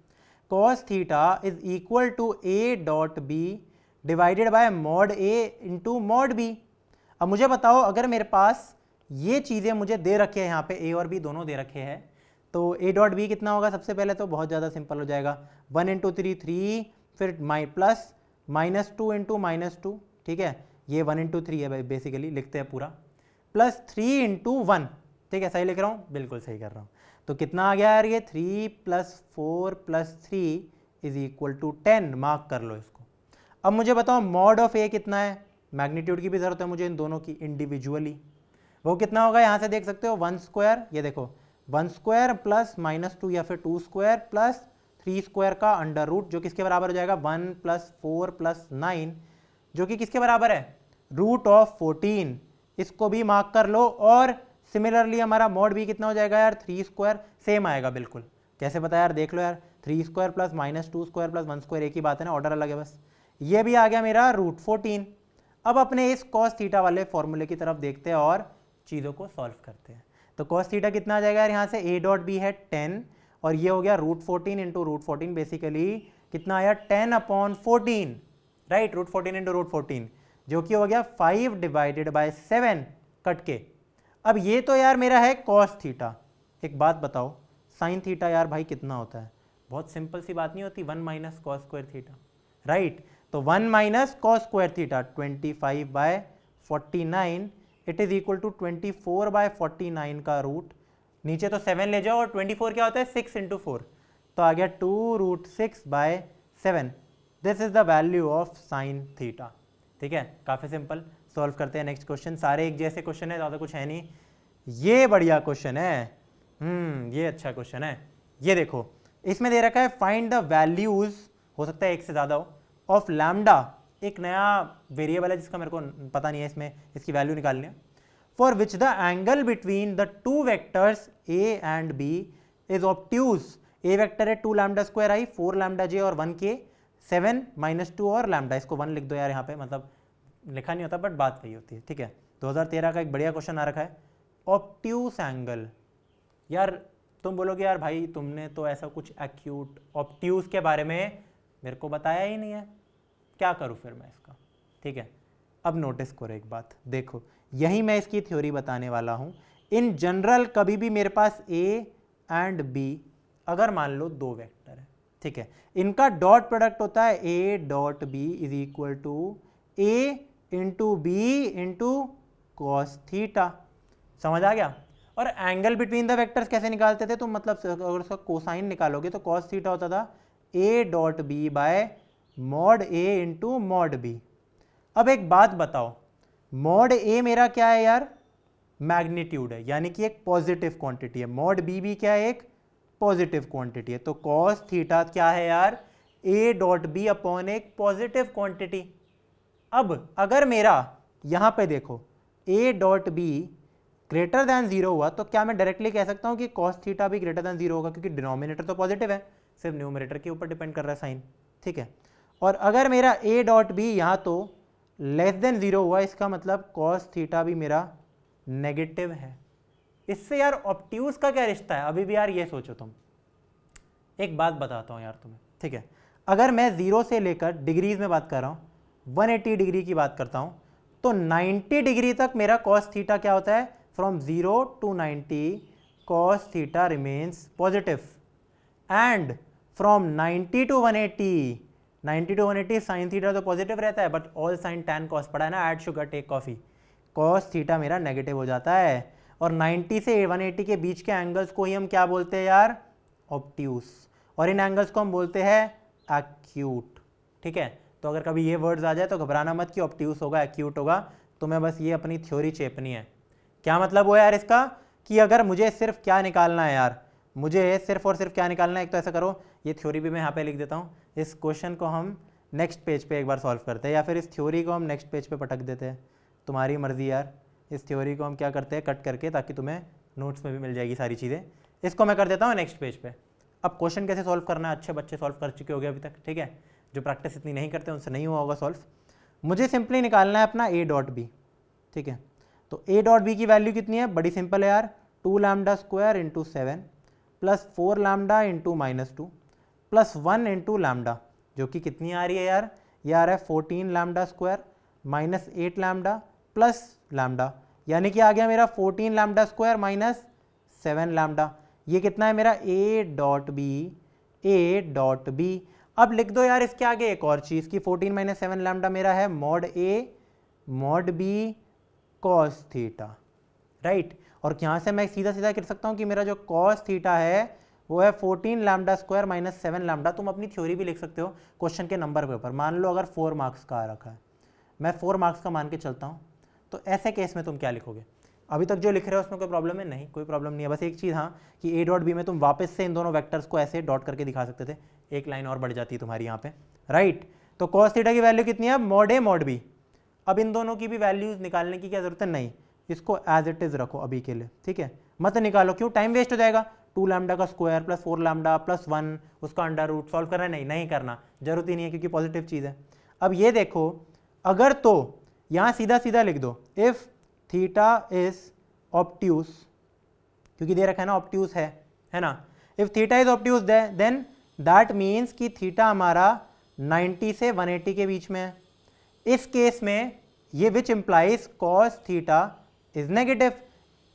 A: Cos theta is equal to a dot b divided by mod a into mod b. अब मुझे बताओ अगर मेरे पास ये चीज़ें मुझे दे रखे हैं, यहाँ पे ए और बी दोनों दे रखे हैं, तो ए डॉट बी कितना होगा, सबसे पहले तो बहुत ज़्यादा सिंपल हो जाएगा, 1 इंटू 3 3, फिर प्लस -2 इंटू -2, ठीक है, ये 1 इंटू 3 है भाई, बेसिकली लिखते हैं पूरा, प्लस 3 इंटू 1, ठीक है, सही लिख रहा हूँ, बिल्कुल सही कर रहा हूँ। तो कितना आ गया यार, ये 3 + 4 + 3 = 10, मार्क कर लो इसको। अब मुझे बताओ मॉड ऑफ ए कितना है, मैग्नीट्यूड की भी जरूरत है मुझे इन दोनों की इंडिविजुअली, वो कितना होगा, यहाँ से देख सकते हो 1 स्क्वायर, ये देखो 1 स्क्वायर प्लस -2 या फिर 2 स्क्वायर प्लस 3 स्क्वायर का अंडर रूट, जो किसके बराबर हो जाएगा 1 + 4 + 9, जो कि किसके बराबर है, √14। इसको भी मार्क कर लो। और सिमिलरली हमारा मॉड भी कितना हो जाएगा यार, 3 स्क्वायर, सेम आएगा बिल्कुल। कैसे पता यार, देख लो यार, 3 square plus -2 square plus 1 square एक ही बात है ना, ऑर्डर अलग है बस। ये भी आ गया मेरा √14। अब अपने इस कॉस थीटा वाले फॉर्मूले की तरफ देखते हैं और चीज़ों को सॉल्व करते हैं। तो कॉस थीटा कितना आ जाएगा यार, यहाँ से ए डॉट बी है 10 और ये हो गया √14 इंटू √14, बेसिकली कितना आया 10/14, राइट, √14 इंटू √14, जो कि हो गया 5 डिवाइडेड बाय 7 कट के। अब ये तो यार मेरा है कॉस थीटा। एक बात बताओ साइन थीटा यार भाई कितना होता है, बहुत सिंपल सी बात नहीं होती, 1 minus cos square theta, right. तो 1 minus cos square theta 25/49, it is equal to 24/49 का रूट, नीचे तो 7 ले जाओ और 24 क्या होता है 6 इंटू 4, तो आ गया 2√6/7। This is the value of sine theta, ठीक है, काफ़ी सिंपल। सॉल्व करते हैं नेक्स्ट क्वेश्चन, सारे एक जैसे क्वेश्चन है, ज़्यादा कुछ है नहीं। ये बढ़िया क्वेश्चन है, ये अच्छा क्वेश्चन है। ये देखो इसमें दे रखा है फाइंड द वैल्यूज, हो सकता है एक से ज़्यादा हो, ऑफ लैम्डा, एक नया वेरिएबल है जिसका मेरे को पता नहीं है, इसमें इसकी वैल्यू निकालनी है, for which the angle between the two vectors a and b is obtuse. A vector है 2 lambda square i, 4 lambda j और 1 के, 7 -2 और लैम्डा, इसको 1 लिख दो यार यहाँ पे, मतलब लिखा नहीं होता बट बात वही होती है, ठीक है। 2013 का एक बढ़िया क्वेश्चन आ रखा है, ऑब्ट्यूस एंगल। यार तुम बोलोगे यार भाई तुमने तो ऐसा कुछ एक्यूट ऑब्ट्यूस के बारे में मेरे को बताया ही नहीं है, क्या करूँ फिर मैं इसका, ठीक है। अब नोटिस करो एक बात, देखो यही मैं इसकी थ्योरी बताने वाला हूँ। इन जनरल कभी भी मेरे पास ए एंड बी, अगर मान लो 2 वेक्टर है, ठीक है, इनका डॉट प्रोडक्ट होता है a dot B is equal to a into b into cos theta, समझ आ गया। और एंगल बिटवीन द वेक्टर्स कैसे निकालते थे, तो मतलब अगर उसका कोसाइन निकालोगे तो कॉस थीटा होता था a dot b by mod a into mod b. अब एक बात बताओ, मॉड ए मेरा क्या है यार, मैग्नीट्यूड है, यानी कि एक पॉजिटिव क्वांटिटी है, मॉड बी भी क्या है, एक पॉजिटिव क्वांटिटी है, तो कॉस थीटा क्या है यार, ए डॉट बी अपॉन एक पॉजिटिव क्वांटिटी। अब अगर मेरा यहां पे देखो ए डॉट बी ग्रेटर दैन 0 हुआ, तो क्या मैं डायरेक्टली कह सकता हूं कि कॉस थीटा भी ग्रेटर दैन 0 होगा, क्योंकि डिनोमिनेटर तो पॉजिटिव है, सिर्फ न्यूमरेटर के ऊपर डिपेंड कर रहा है साइन, ठीक है। और अगर मेरा ए डॉट बी यहाँ तो लेस देन 0 हुआ, इसका मतलब कॉस थीटा भी मेरा नेगेटिव है। इससे यार ऑब्ट्यूस का क्या रिश्ता है, अभी भी यार ये सोचो तुम। एक बात बताता हूँ यार तुम्हें, ठीक है, अगर मैं 0 से लेकर डिग्रीज में बात कर रहा हूँ, 180 डिग्री की बात करता हूँ, तो 90 डिग्री तक मेरा कॉस थीटा क्या होता है, from 0 to 90 cos theta remains positive, and from 90 to 180 sine theta तो पॉजिटिव रहता है, but all sine tan cos पड़ा है ना, add sugar take coffee, cos theta मेरा नेगेटिव हो जाता है। और 90 से 180 के बीच के एंगल्स को ही हम क्या बोलते हैं यार, ऑब्ट्यूस, और इन एंगल्स को हम बोलते हैं एक्यूट, ठीक है। तो अगर कभी ये वर्ड्स आ जाए तो घबराना मत कि ऑब्ट्यूस होगा एक्यूट होगा, तुम्हें बस ये अपनी थ्योरी चेपनी है। क्या मतलब हुआ यार इसका, कि अगर मुझे सिर्फ क्या निकालना है यार, मुझे सिर्फ और सिर्फ क्या निकालना है, एक तो ऐसा करो, ये थ्योरी भी मैं यहाँ पे लिख देता हूँ, इस क्वेश्चन को हम नेक्स्ट पेज पे एक बार सॉल्व करते हैं, या फिर इस थ्योरी को हम नेक्स्ट पेज पे पटक देते हैं, तुम्हारी मर्जी यार। इस थ्योरी को हम क्या करते हैं, कट करके, ताकि तुम्हें नोट्स में भी मिल जाएगी सारी चीज़ें। इसको मैं कर देता हूँ नेक्स्ट पेज पे। अब क्वेश्चन कैसे सॉल्व करना है, अच्छे बच्चे सॉल्व कर चुके हो गए अभी तक, ठीक है। जो प्रैक्टिस इतनी नहीं करते उनसे नहीं हुआ होगा सॉल्व। मुझे सिंपली निकालना है अपना ए डॉट बी, ठीक है। तो ए डॉट बी की वैल्यू कितनी है, बड़ी सिंपल है यार, 2 lambda square into 7 plus 4 lambda into -2 plus 1 into lambda, जो कि कितनी आ रही है यार, ये आ रहा है 14 lambda square minus 8 lambda plus lambda, यानी कि आ गया मेरा 14 लैम्डा स्क्वायर माइनस 7 लैम्डा। ये कितना है मेरा a dot b, a dot B. अब लिख दो यार इसके आगे एक और चीज़ कि 14 माइनस 7 लैम्डा मेरा है मॉड ए mod B cos theta, right. और यहाँ से मैं सीधा सीधा कर सकता हूँ कि मेरा जो कॉस थीटा है वो है 14 लैम्डा स्क्वायर माइनस 7 लैम्डा। तुम अपनी थ्योरी भी लिख सकते हो क्वेश्चन के नंबर के ऊपर। मान लो अगर 4 मार्क्स का आ रखा है, मैं 4 मार्क्स का मान के चलता हूँ, तो ऐसे केस में तुम क्या लिखोगे। अभी तक जो लिख रहे हो उसमें कोई प्रॉब्लम है? नहीं, कोई प्रॉब्लम नहीं है। बस एक चीज़ हाँ कि ए डॉट बी में तुम वापस से इन दोनों वेक्टर्स को ऐसे डॉट करके दिखा सकते थे, एक लाइन और बढ़ जाती है तुम्हारी यहाँ पे, राइट। तो कॉस थीटा की वैल्यू कितनी है, मॉड ए मॉड बी। अब इन दोनों की भी वैल्यूज निकालने की क्या जरूरत है, नहीं, इसको एज इट इज रखो अभी के लिए, ठीक है। मत निकालो, क्यों, टाइम वेस्ट हो जाएगा। 2 लैम्डा का स्क्वायर प्लस 4 लैम्डा प्लस 1 उसका अंडर रूट सॉल्व करना है, नहीं नहीं करना, जरूरत ही नहीं है क्योंकि पॉजिटिव चीज़ है। अब ये देखो, अगर तो यहाँ सीधा सीधा लिख दो, इफ थीटा इज ऑब्ट्यूस, क्योंकि दे रखा है ना ऑब्ट्यूस है ना। If theta is obtuse then that means कि थीटा हमारा 90 से 180 के बीच में है। इस केस में ये which implies cos theta is negative.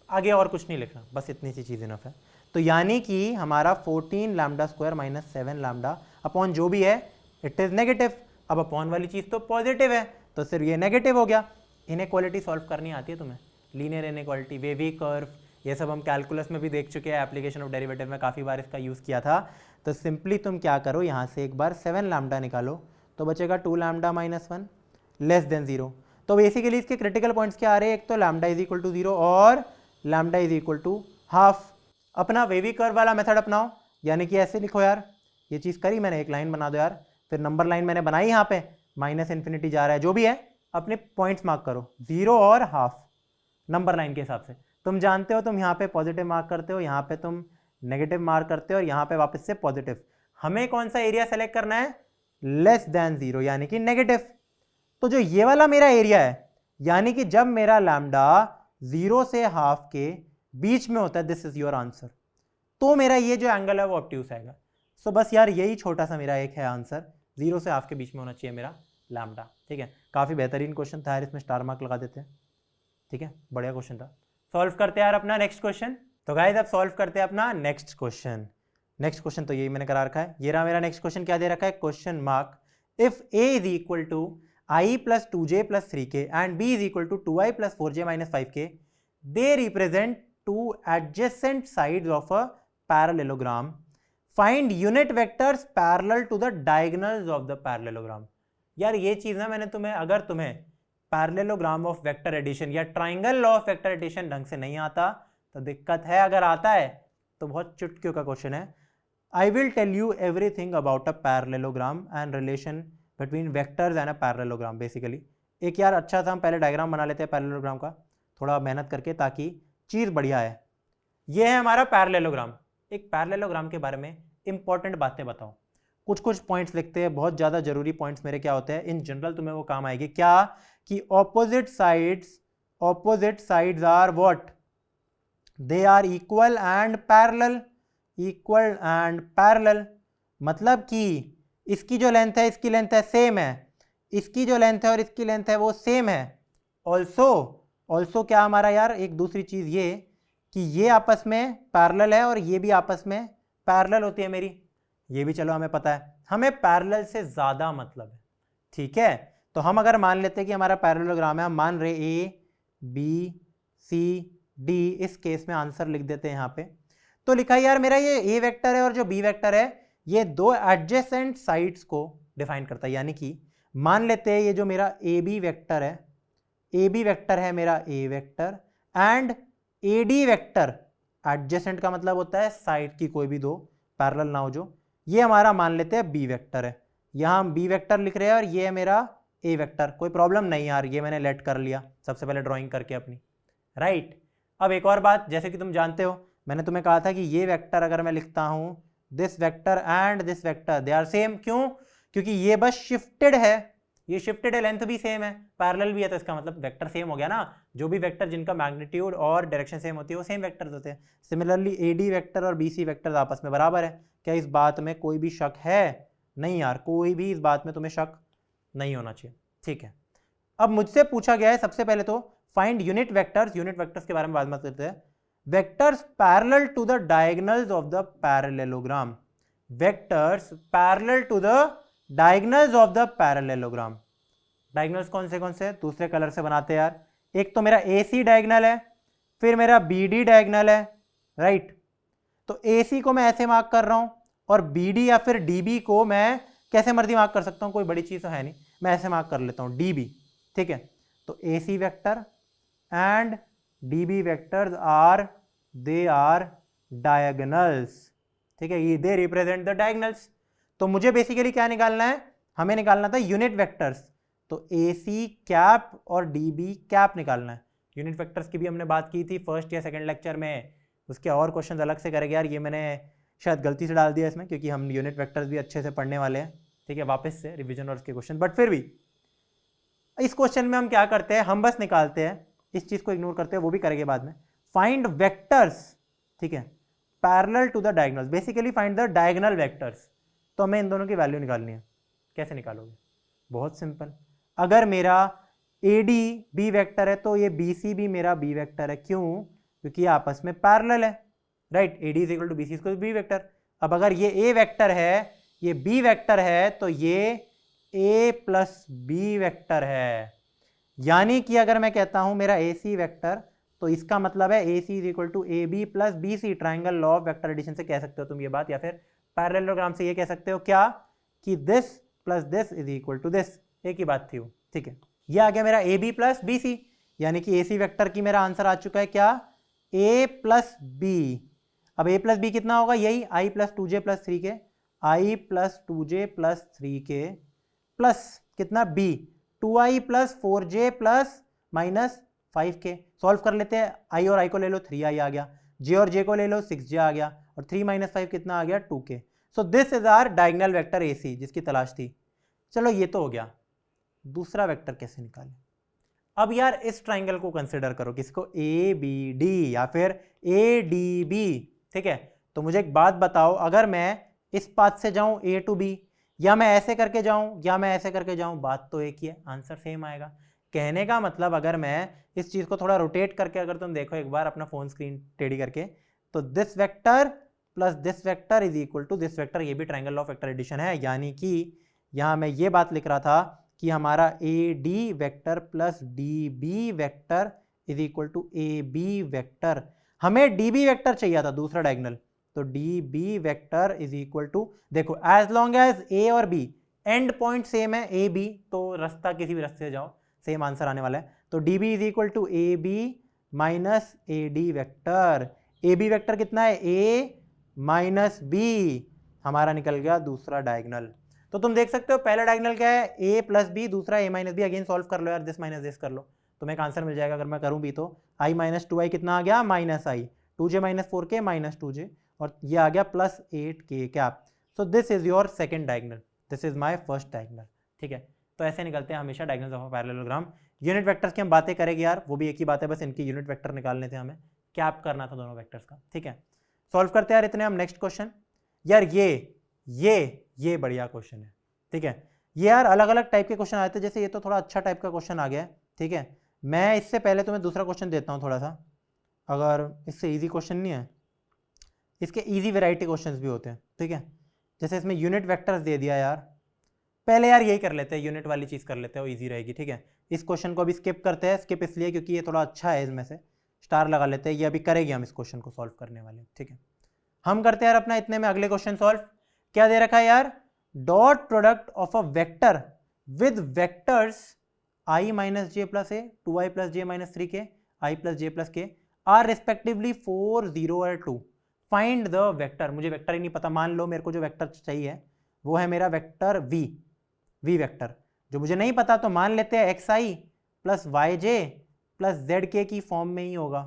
A: आगे और कुछ नहीं लिखना, बस इतनी सी चीज इनफ है। तो यानी कि हमारा 14 lambda square minus 7 lambda upon जो भी है इट इज नेगेटिव। अब अपॉन वाली चीज तो पॉजिटिव है, तो सिर्फ ये नेगेटिव हो गया। इनइक्वालिटी सॉल्व करनी आती है तुम्हें, लीनियर इनइक्वालिटी, वेवी कर्व, ये सब हम कैलकुलस में भी देख चुके हैं, एप्लीकेशन ऑफ डेरिवेटिव में काफ़ी बार इसका यूज़ किया था। तो सिंपली तुम क्या करो, यहाँ से एक बार 7 लैम्डा निकालो तो बचेगा 2 लैम्डा माइनस 1 लेस देन 0। तो बेसिकली इसके क्रिटिकल पॉइंट्स क्या आ रहे हैं, एक तो लैम्डा इज इक्वल टू 0 और lambda is equal to half. अपना वेवी कर्व वाला मेथड अपनाओ, यानी कि ऐसे लिखो यार, ये चीज़ करी मैंने, एक लाइन बना दो यार, फिर नंबर लाइन मैंने बनाई, यहाँ पे माइनस इन्फिनिटी जा रहा है, जो भी है अपने पॉइंट्स मार्क करो, 0 और हाफ नंबर लाइन के हिसाब से। तुम जानते हो तुम यहाँ पे पॉजिटिव मार्क करते हो, यहाँ पे तुम नेगेटिव मार्क करते हो और यहाँ पे वापस से पॉजिटिव। हमें कौन सा एरिया सेलेक्ट करना है, लेस देन 0 यानी कि नेगेटिव। तो जो ये वाला मेरा एरिया है, यानी कि जब मेरा लैम्डा 0 से हाफ के बीच में होता है, दिस इज योर आंसर, तो मेरा ये जो एंगल है वो ऑब्ट्यूस आएगा। सो बस यार यही छोटा सा मेरा एक है आंसर, 0 से हाफ के बीच में होना चाहिए मेरा लैम्डा, ठीक है। काफ़ी बेहतरीन क्वेश्चन था यार, इसमें स्टार मार्क लगा देते हैं, ठीक है, बढ़िया क्वेश्चन था। सॉल्व करते हैं यार अपना नेक्स्ट क्वेश्चन। तो गाइस अब सॉल्व करते हैं अपना नेक्स्ट क्वेश्चन। नेक्स्ट क्वेश्चन तो यही मैंने करा रखा है, ये रहा मेरा नेक्स्ट क्वेश्चन। क्या दे रखा है, question mark, if a is equal to i plus 2j plus 3k and b is equal to 2i plus 4j minus 5k, they represent two adjacent sides of a parallelogram, find unit vectors parallel to the diagonals of the parallelogram. यार ये चीज ना मैंने तुम्हें, अगर तुम्हें पैरेललोग्राम ऑफ वेक्टर एडिशन या triangle law of vector addition ढंग से नहीं आता तो दिक्कत है, अगर आता है तो बहुत चुटकियों का क्वेश्चन है। I will tell you everything about a parallelogram and relation between vectors and a parallelogram. Basically एक यार अच्छा सा हम पहले डायग्राम बना लेते हैं पैरेललोग्राम का, थोड़ा मेहनत करके, ताकि चीज़ बढ़िया है। ये है हमारा पैरेललोग्राम। एक पैरेललोग्राम के बारे में इंपॉर्टेंट बातें बताओ, कुछ कुछ पॉइंट्स लिखते हैं, बहुत ज़्यादा जरूरी पॉइंट्स मेरे क्या होते हैं, इन जनरल तुम्हें वो काम आएगी। क्या कि opposite sides are what, they are equal and parallel, equal and parallel, मतलब कि इसकी जो लेंथ है इसकी लेंथ है सेम है, इसकी जो लेंथ है और इसकी लेंथ है वो सेम है। ऑल्सो क्या हमारा यार एक दूसरी चीज ये कि ये आपस में पैरेलल है और ये भी आपस में पैरेलल होती है मेरी, ये भी चलो हमें पता है, हमें पैरेलल से ज्यादा मतलब है, ठीक है। तो हम अगर मान लेते हैं कि हमारा पैरेललोग्राम है, हम मान रहे ए बी सी डी, इस केस में आंसर लिख देते हैं यहाँ पे। तो लिखा यार मेरा ये ए वेक्टर है और जो बी वेक्टर है ये दो एडजेसेंट साइड्स को डिफाइन करता है, यानी कि मान लेते हैं ये जो मेरा ए बी वेक्टर है, ए बी वेक्टर है मेरा A vector and A D vector, adjacent का मतलब होता है साइड की कोई भी दो पैरेलल ना हो जो, ये हमारा मान लेते हैं बी वेक्टर है। यहाँ हम बी वेक्टर लिख रहे हैं और ये है मेरा ए वेक्टर, कोई प्रॉब्लम नहीं यार, ये मैंने लेट कर लिया सबसे पहले ड्राइंग करके अपनी, राइट। अब एक और बात, जैसे कि तुम जानते हो मैंने तुम्हें कहा था कि ये वेक्टर अगर मैं लिखता हूं, this vector and this vector they are same. क्यों? क्योंकि ये बस शिफ्टेड है, ये शिफ्टेड है, लेंथ भी सेम है, पैरेलल भी है, तो इसका मतलब वेक्टर सेम हो गया ना। जो भी वेक्टर जिनका मैग्नीट्यूड और डायरेक्शन सेम होती है वो सेम वेक्टर्स होते हैं। सिमिलरली एडी वेक्टर और बीसी वेक्टर आपस में बराबर है। क्या इस बात में कोई भी शक है? नहीं यार, कोई भी इस बात में तुम्हें शक नहीं होना चाहिए। ठीक है, अब मुझसे पूछा गया है सबसे पहले तो find unit vectors. Unit vectors के बारे में बात करते हैं। Vectors parallel to the diagonals of the parallelogram. Vectors parallel to the diagonals of the parallelogram. Diagonals कौन से दूसरे कलर से बनाते हैं यार। एक तो मेरा ए सी डायगोनल है, फिर मेरा बी डी डायगोनल है, राइट। तो ए सी को मैं ऐसे मार्क कर रहा हूं और बी डी या फिर डी बी को मैं कैसे मर्जी मार्क कर सकता हूं, कोई बड़ी चीज तो है नहीं, मैं ऐसे मार्क कर लेता हूं डी बी। ठीक है, तो A C vector and D B vectors are diagonals. ठीक है, ये दे रिप्रेजेंट द डायगोनल्स। तो मुझे बेसिकली क्या निकालना है, हमें निकालना था यूनिट वेक्टर्स। तो ए सी कैप और डी बी कैप निकालना है। यूनिट वेक्टर्स की भी हमने बात की थी फर्स्ट या सेकंड लेक्चर में, उसके और क्वेश्चंस अलग से करेंगे यार। ये मैंने शायद गलती से डाल दिया इसमें, क्योंकि हम यूनिट वेक्टर्स भी अच्छे से पढ़ने वाले हैं। ठीक है, वापस से रिवीजन और उसके क्वेश्चन, बट फिर भी इस क्वेश्चन में हम क्या करते हैं, हम बस निकालते हैं, इस चीज को इग्नोर करते हैं, वो भी करेंगे बाद में। फाइंड वेक्टर्स, ठीक है, parallel to the diagonals, basically find the diagonal vectors. तो हमें इन दोनों की वैल्यू निकालनी है। कैसे निकालोगे? बहुत सिंपल। अगर मेरा ए डी बी वेक्टर है तो ये बी सी भी मेरा बी वेक्टर है। क्यों? क्योंकि ये आपस में पैरेलल है, right. A d is equal to b c equal to b vector. अब अगर ये ए वेक्टर है, ये बी वेक्टर है, तो ये ए प्लस बी वेक्टर है। यानी कि अगर मैं कहता हूं मेरा ए सी वेक्टर, तो इसका मतलब है A C is equal to A B plus B C. Triangle law of vector addition से कह सकते हो तुम ये बात, या फिर पैरेललोग्राम से ये कह सकते हो क्या, कि this plus this is equal to this. एक ही बात थी वो। ठीक है, ये आ गया मेरा a B plus B c, यानी कि ए सी वेक्टर की मेरा आंसर आ चुका है क्या, ए प्लस बी। अब ए प्लस बी कितना होगा, यही i plus two j plus three k, i plus two j plus three k plus कितना b, two i plus four j plus minus five k. Solve कर लेते हैं, आई और आई को ले लो, थ्री आई आ गया, जे और जे को ले लो, सिक्स जे आ गया, और थ्री माइनस फाइव कितना आ गया, two K. So this is our diagonal vector A C, जिसकी तलाश थी। चलो ये तो हो गया। दूसरा वेक्टर कैसे निकालें? अब यार इस ट्राइंगल को कंसिडर करो, किसको, ए बी डी या फिर ए डी बी। ठीक है, तो मुझे एक बात बताओ, अगर मैं इस पाथ से जाऊं ए टू बी, या मैं ऐसे करके जाऊं, या मैं ऐसे करके जाऊं, बात तो एक ही है, आंसर सेम आएगा। कहने का मतलब, अगर मैं इस चीज को थोड़ा रोटेट करके अगर तुम देखो एक बार अपना फोन स्क्रीन टेढ़ी करके, तो this vector plus this vector is equal to this vector. ये भी ट्राइंगल ऑफ वेक्टर एडिशन है, यानी कि यहां मैं ये बात लिख रहा था कि हमारा a D vector plus d b vector is equal to A b vector. हमें डी बी वेक्टर चाहिए था दूसरा डायगोनल, तो d b vector is equal to, देखो एज लॉन्ग एज ए और बी एंड पॉइंट सेम है, ए बी, तो रास्ता किसी भी रास्ते से जाओ सेम आंसर आने वाला है। तो d b is equal to A b minus a D vector. A b vector कितना है, ए माइनस बी, हमारा निकल गया दूसरा डायगोनल। तो तुम देख सकते हो पहला डायगोनल क्या है, ए प्लस बी, दूसरा ए माइनस बी। अगेन सॉल्व कर लो यार, दिस माइनस दिस कर लो, तुम्हें एक आंसर मिल जाएगा। अगर मैं करूं भी तो आई माइनस टू आई कितना आ गया, minus i, two j minus four k minus two j, और ये आ गया plus eight k cap. So this is your second diagonal, this is my first diagonal. ठीक है, तो ऐसे निकलते हैं हमेशा diagonals of a parallelogram. Unit vectors की हम बातें करेंगे यार, वो भी एक ही बात है, बस इनकी यूनिट वेक्टर निकालने थे हमें, कैप करना था दोनों वेक्टर्स का। ठीक है, सॉल्व करते हैं यार इतने हम। नेक्स्ट क्वेश्चन यार, ये बढ़िया क्वेश्चन है। ठीक है, ये यार अलग अलग टाइप के क्वेश्चन आए थे, जैसे ये तो थोड़ा अच्छा टाइप का क्वेश्चन आ गया है। ठीक है, मैं इससे पहले तुम्हें दूसरा क्वेश्चन देता हूँ थोड़ा सा, अगर इससे इजी क्वेश्चन नहीं है, इसके इजी वैरायटी क्वेश्चंस भी होते हैं। ठीक है, जैसे इसमें यूनिट वेक्टर्स दे दिया यार, पहले यार यही कर लेते हैं, यूनिट वाली चीज़ कर लेते हैं, वो ईजी रहेगी। ठीक है, इस क्वेश्चन को अभी स्किप करते हैं, स्किप इसलिए क्योंकि ये थोड़ा अच्छा है, इसमें से स्टार लगा लेते हैं, ये अभी करेंगे हम इस क्वेश्चन को सॉल्व करने वाले। ठीक है, हम करते हैं यार अपना इतने में अगले क्वेश्चन सॉल्व। क्या दे रखा है यार, dot product of a vector with vectors i minus j plus a, two i plus j minus three k, i plus j plus k are respectively 4, 0 और 2। Find the vector. मुझे वेक्टर ही नहीं पता, मान लो मेरे को जो वेक्टर चाहिए वो है मेरा वेक्टर वी वेक्टर। जो मुझे नहीं पता तो मान लेते हैं एक्स आई प्लस वाई जे प्लस जेड के की फॉर्म में ही होगा,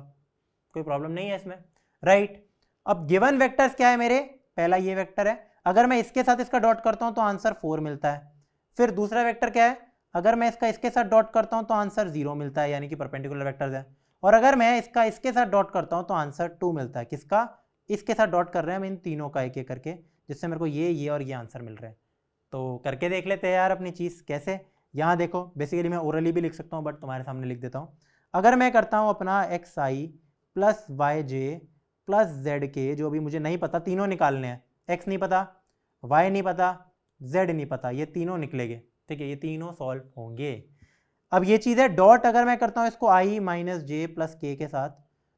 A: कोई प्रॉब्लम नहीं है इसमें, राइट। अब गिवन वेक्टर्स क्या है मेरे, पहला ये वेक्टर है, अगर मैं इसके साथ इसका डॉट करता हूं तो आंसर 4 मिलता है। फिर दूसरा वेक्टर क्या है, अगर मैं इसका इसके साथ डॉट करता हूं तो आंसर 0 मिलता है, यानी कि परपेंडिकुलर वेक्टर्स है। और अगर मैं इसका इसके साथ डॉट करता हूं तो आंसर 2 मिलता है। किसका, इसके साथ डॉट कर रहे हैं हम इन तीनों का एक एक करके, जिससे मेरे को ये और ये आंसर मिल रहे हैं। तो करके देख लेते हैं यार अपनी चीज़ कैसे। यहाँ देखो बेसिकली मैं ओरली भी लिख सकता हूँ, बट तुम्हारे सामने लिख देता हूँ। अगर मैं करता हूँ अपना एक्स आई प्लस वाई जे प्लस जेड के, जो भी मुझे नहीं पता, तीनों निकालने हैं, एक्स नहीं पता, वाई नहीं पता, जेड नहीं पता, ये तीनों निकलेंगे, ठीक है, ये तीनों सॉल्व होंगे। अब ये चीज़ है डॉट, अगर मैं करता हूँ इसको आई माइनस जे प्लस के के साथ,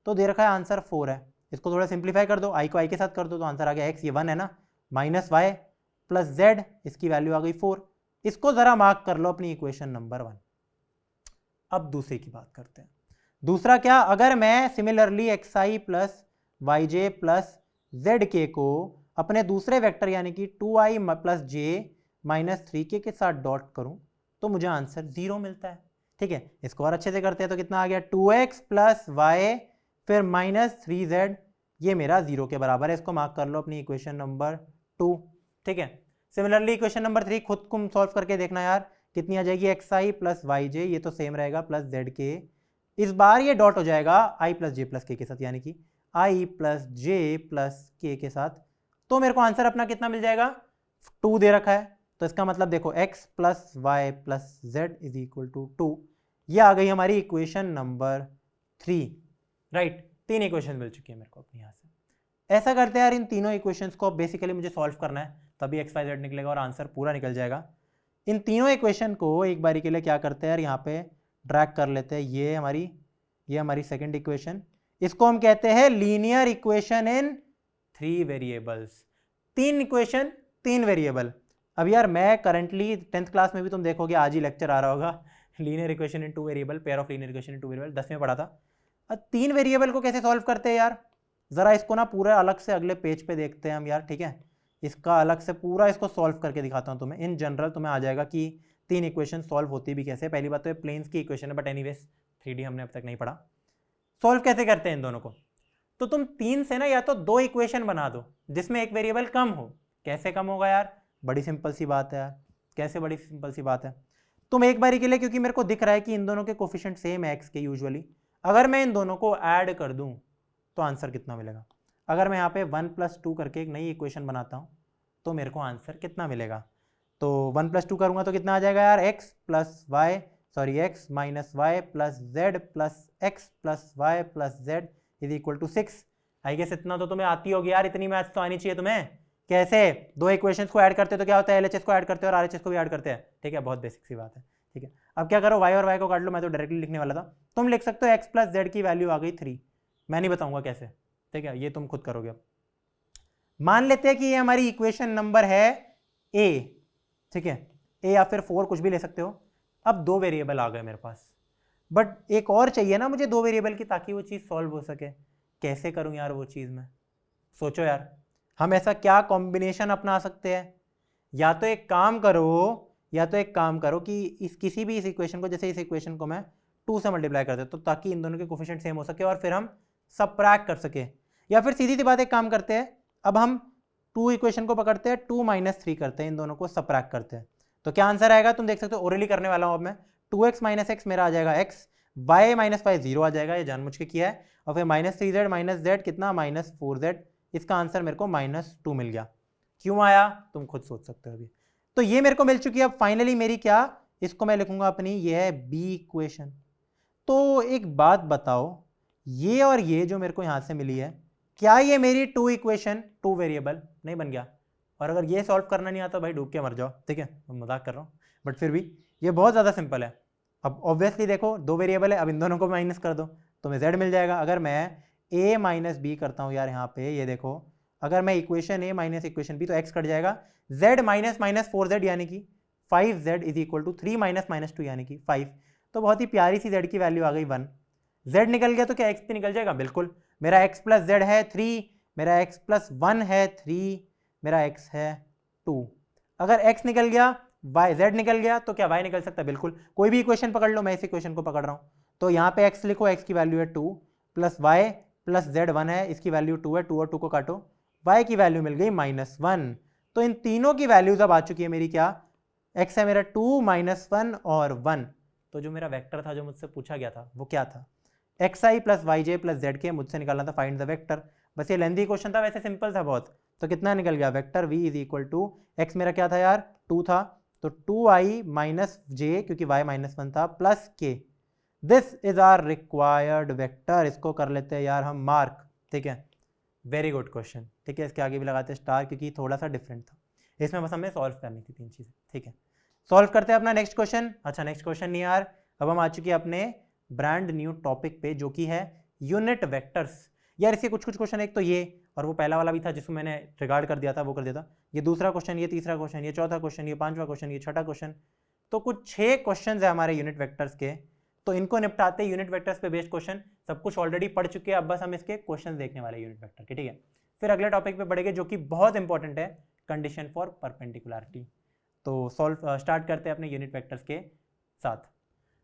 A: तो दे रखा है आंसर 4 है। इसको थोड़ा सिंप्लीफाई कर दो, आई को आई के साथ कर दो तो आंसर आ गया एक्स, ये 1 है ना, माइनस वाई प्लस जेड, इसकी वैल्यू आ गई 4। इसको जरा मार्क कर लो अपनी इक्वेशन नंबर 1। अब दूसरे की बात करते हैं। दूसरा क्या, अगर मैं सिमिलरली एक्स आई प्लस वाई जे प्लस जेड के को अपने दूसरे वेक्टर यानी कि 2i plus j minus 3k के साथ डॉट करूं तो मुझे आंसर 0 मिलता है, ठीक है। इसको और अच्छे से करते हैं तो कितना आ गया, 2x प्लस वाई फिर माइनस 3z, ये मेरा 0 के बराबर है। इसको मार्क कर लो अपनी इक्वेशन नंबर 2, ठीक है। सिमिलरली इक्वेशन नंबर 3 खुद तुम सॉल्व करके देखना यार, कितनी आ जाएगी, एक्स आई प्लस वाई जे, ये तो सेम रहेगा, प्लस जेड के, इस बार ये डॉट हो जाएगा आई प्लस जे प्लस के के साथ, यानी कि आई प्लस जे प्लस के के साथ, तो मेरे को आंसर अपना कितना मिल जाएगा, 2 दे रखा है। तो इसका मतलब देखो x plus y plus z is equal to 2, ये आ गई हमारी इक्वेशन नंबर 3, राइट। 3 इक्वेशन मिल चुकी है मेरे को अपनी यहाँ से। ऐसा करते हैं यार, इन तीनों इक्वेशंस को बेसिकली मुझे सॉल्व करना है, तभी एक्स वाई जेड निकलेगा और आंसर पूरा निकल जाएगा। इन तीनों इक्वेशन को एक बारी के लिए क्या करते हैं यार, यहाँ पे ड्रैग कर लेते हैं। ये हमारी सेकंड इक्वेशन, इसको हम कहते हैं linear equation in 3 variables. 3 equation 3 variable. अब यार मैं करंटली 10th क्लास में भी तुम देखोगे, आज ही लेक्चर आ रहा होगा, linear equation in 2 variable, pair of linear equation in 2 variable, 10 में पढ़ा था। अब 3 वेरिएबल को कैसे सॉल्व करते हैं यार, जरा इसको ना पूरा अलग से अगले पेज पे देखते हैं हम यार, ठीक है। इसका अलग से पूरा इसको सॉल्व करके दिखाता हूँ तुम्हें। इन जनरल तुम्हें आ जाएगा कि 3 इक्वेशन सॉल्व होती भी कैसे। पहली बात तो ये प्लेन्स की इक्वेशन है, बट एनीवेज 3D हमने अब तक नहीं पढ़ा। सॉल्व कैसे करते हैं इन दोनों को, तो तुम 3 से ना या तो 2 इक्वेशन बना दो जिसमें एक वेरिएबल कम हो। कैसे कम होगा यार, बड़ी सिंपल सी बात है यार। कैसे, बड़ी सिंपल सी बात है। तुम एक बारी के लिए, क्योंकि मेरे को दिख रहा है कि इन दोनों के कोफिशिएंट सेम है एक्स के यूजुअली, अगर मैं इन दोनों को ऐड कर दूं तो आंसर कितना मिलेगा। अगर मैं यहाँ पे 1 + 2 करके एक नई इक्वेशन बनाता हूँ तो मेरे को आंसर कितना मिलेगा, तो 1 + 2 करूँगा तो कितना आ जाएगा यार, x minus y plus z plus x plus y plus z is equal to 6। I guess इतना तो तुम्हें आती होगी यार, इतनी मैथ्स तो आनी चाहिए तुम्हें। कैसे, 2 इक्वेशंस को ऐड करते हो तो क्या होता है, LHS को ऐड करते हैं और RHS को भी ऐड करते हैं, ठीक है, बहुत बेसिक सी बात है, ठीक है। अब क्या करो, y और y को काट लो, मैं तो डायरेक्टली लिखने वाला था। तुम लिख सकते हो x प्लस जेड की वैल्यू आ गई 3, मैं नहीं बताऊंगा कैसे, ठीक है, ये तुम खुद करोगे। अब मान लेते हैं कि ये हमारी इक्वेशन नंबर है a, ठीक है, a या फिर 4 कुछ भी ले सकते हो। अब 2 वेरिएबल आ गए मेरे पास, बट एक और चाहिए ना मुझे 2 वेरिएबल की, ताकि वो चीज़ सॉल्व हो सके। कैसे करूं यार वो चीज़ मैं, सोचो यार, हम ऐसा क्या कॉम्बिनेशन अपना सकते हैं। या तो एक काम करो कि इस किसी भी इस इक्वेशन को, जैसे इस इक्वेशन को मैं 2 से मल्टीप्लाई कर देता हूं, ताकि इन दोनों के कोफिशिएंट सेम हो सके और फिर हम सबट्रैक्ट कर सके। या फिर सीधी सी बात, एक काम करते हैं, अब हम 2 इक्वेशन को पकड़ते हैं, 2 - 3 करते हैं, इन दोनों को सबट्रैक्ट करते हैं, तो क्या आंसर आएगा तुम देख सकते हो। ओरली करने वाला हूं अब मैं, 2x - x मेरा आ जाएगा x, y - y 0 आ जाएगा, ये जानबूझ के किया है, और फिर -3z - z कितना, -4z, इसका आंसर मेरे को -2 मिल गया। क्यों आया तुम खुद सोच सकते हो अभी। तो ये मेरे को मिल चुकी है। अब फाइनली मेरी क्या, इसको मैं लिखूंगा अपनी, ये है b इक्वेशन। तो एक बात बताओ, ये और ये जो मेरे को यहां से मिली है, क्या ये मेरी 2 इक्वेशन 2 वेरिएबल नहीं बन गया। और अगर ये सॉल्व करना नहीं आता भाई डूब के मर जाओ, ठीक है, मैं मजाक कर रहा हूँ, बट फिर भी ये बहुत ज़्यादा सिंपल है। अब ऑब्वियसली देखो 2 वेरिएबल है, अब इन दोनों को माइनस कर दो तो मैं z मिल जाएगा। अगर मैं a माइनस बी करता हूँ यार, यहाँ पे ये देखो, अगर मैं equation a minus equation b, तो x कट जाएगा, z माइनस -4z यानी कि 5z इज इक्वल टू 3 - -2 यानी कि 5। तो बहुत ही प्यारी सी z की वैल्यू आ गई 1। z निकल गया तो क्या x भी निकल जाएगा, बिल्कुल। मेरा x प्लस z है 3, मेरा x प्लस 1 है 3, मेरा x है 2। अगर x निकल गया, z निकल गया, तो क्या y निकल सकता है, बिल्कुल। कोई भी इक्वेशन पकड़ लो, मैं इस इक्वेशन को पकड़ रहा हूँ, तो यहाँ पे x लिखो, x की वैल्यू है 2 प्लस y प्लस जेड 1 है, इसकी वैल्यू 2 है, 2 और 2 को काटो, y की वैल्यू मिल गई -1। तो इन तीनों की वैल्यूज अब आ चुकी है मेरी क्या, x है मेरा 2 -1 और 1। तो जो मेरा वेक्टर था जो मुझसे पूछा गया था वो क्या था, xi plus yj plus Z के, मुझसे निकालना था फाइंड द वेक्टर। बस ये लेंथी क्वेश्चन था, वैसे सिंपल था बहुत। तो कितना निकल गया, vector v is equal to x मेरा क्या था यार 2 था, तो 2i माइनस j क्योंकि y -1 था plus k। This is our required vector. इसको कर लेते हैं यार हम मार्क, ठीक है। वेरी गुड क्वेश्चन, ठीक है। इसके आगे भी लगाते हैं स्टार क्योंकि थोड़ा सा डिफरेंट था, इसमें बस हमें सॉल्व करनी थी 3 चीज़ें, ठीक है। सॉल्व करते हैं अपना नेक्स्ट क्वेश्चन। अच्छा नेक्स्ट क्वेश्चन नहीं यार, अब हम आ चुके हैं अपने ब्रांड न्यू टॉपिक पे जो कि है यूनिट वेक्टर्स। यार इसके कुछ क्वेश्चन, एक तो ये और वो पहला वाला भी था जिसको मैंने रिगार्ड कर दिया था, वो कर दिया था। ये दूसरा क्वेश्चन, ये तीसरा क्वेश्चन, ये चौथा क्वेश्चन, ये पांचवा क्वेश्चन, ये छठा क्वेश्चन। तो कुछ 6 क्वेश्चन है हमारे यूनिट वेक्टर्स के, तो इनको निपटाते हैं। यूनिट वेक्टर्स पे बेस्ड क्वेश्चन सब कुछ ऑलरेडी पढ़ चुके हैं, अब बस हम इसके क्वेश्चन देखने वाले यूनिट वेक्टर के, ठीक है। फिर अगले टॉपिक पे बढ़ेंगे जो कि बहुत इंपॉर्टेंट है, कंडीशन फॉर परपेंडिकुलरिटी। तो स्टार्ट करते हैं अपने यूनिट वेक्टर्स के साथ।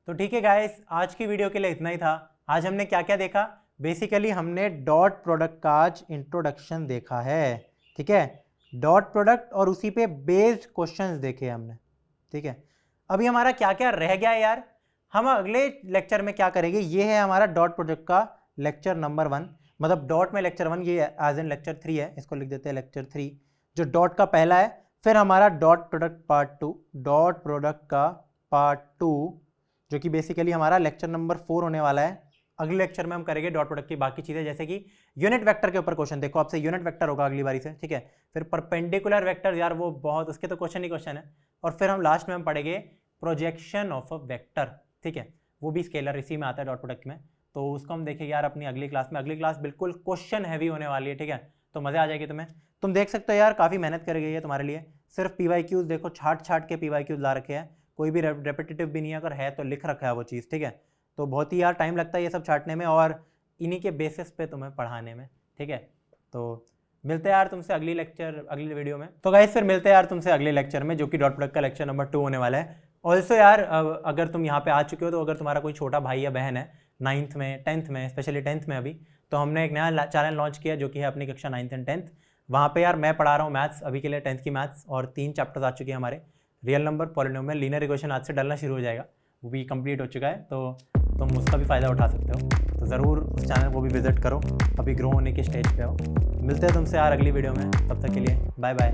A: तो ठीक है गाइस, आज की वीडियो के लिए इतना ही था। आज हमने क्या क्या देखा, बेसिकली हमने डॉट प्रोडक्ट का आज इंट्रोडक्शन देखा है, ठीक है। डॉट प्रोडक्ट और उसी पे बेस्ड क्वेश्चंस देखे हमने, ठीक है। अभी हमारा क्या क्या रह गया यार, हम अगले लेक्चर में क्या करेंगे, ये है हमारा डॉट प्रोडक्ट का लेक्चर नंबर 1, मतलब डॉट में लेक्चर 1, ये एज एन लेक्चर 3 है, इसको लिख देते हैं लेक्चर 3, जो डॉट का पहला है। फिर हमारा dot product part 2, dot product का पार्ट 2 जो कि बेसिकली हमारा लेक्चर नंबर 4 होने वाला है। अगले लेक्चर में हम करेंगे डॉट प्रोडक्ट की बाकी चीज़ें, जैसे कि यूनिट वेक्टर के ऊपर क्वेश्चन, देखो आपसे यूनिट वेक्टर होगा अगली बारी से, ठीक है। फिर परपेंडिकुलर वेक्टर, यार वो बहुत, उसके तो क्वेश्चन ही क्वेश्चन है। और फिर हम लास्ट में हम पढ़ेंगे प्रोजेक्शन ऑफ अ वेक्टर, ठीक है। वो भी स्केलर इसी में आता है डॉट प्रोडक्ट में, तो उसको हम देखेंगे यार अपनी अगली क्लास में। अगली क्लास बिल्कुल क्वेश्चन हैवी होने वाली है, ठीक है। तो मज़ा आ जाएगी तुम्हें। तुम देख सकते हो यार काफ़ी मेहनत कर गई है तुम्हारे लिए, सिर्फ PYQs देखो, छाट के PYQs ला रखे हैं, कोई भी रेपिटेटिव भी नहीं है, अगर है तो लिख रखा है वो चीज़, ठीक है। तो बहुत ही यार टाइम लगता है ये सब छाटने में और इन्हीं के बेसिस पे तुम्हें पढ़ाने में, ठीक है। तो मिलते हैं यार तुमसे अगली वीडियो में। तो गाइस फिर मिलते हैं यार तुमसे अगले लेक्चर में, जो कि डॉट प्रोडक्ट का लेक्चर नंबर 2 होने वाला है। ऑल्सो यार अगर तुम यहाँ पे आ चुके हो, तो अगर तुम्हारा कोई छोटा भाई या बहन है 9th में, 10th में, स्पेशली 10th में, अभी तो हमने एक नया चैनल लॉन्च किया जो कि है अपनी कक्षा 9th एंड 10th। वहाँ पे यार मैं पढ़ा रहा हूँ मैथ्स, अभी के लिए 10th की मैथ्स, और 3 चैप्टर्स आ चुके हैं हमारे। Real number, polynomial, linear equation आज से डलना शुरू हो जाएगा, वो भी कंप्लीट हो चुका है, तो तुम उसका भी फ़ायदा उठा सकते हो। तो ज़रूर उस चैनल को भी विजिट करो, अभी ग्रो होने के स्टेज पे हो। मिलते हैं तुमसे यार अगली वीडियो में, तब तक के लिए बाय बाय।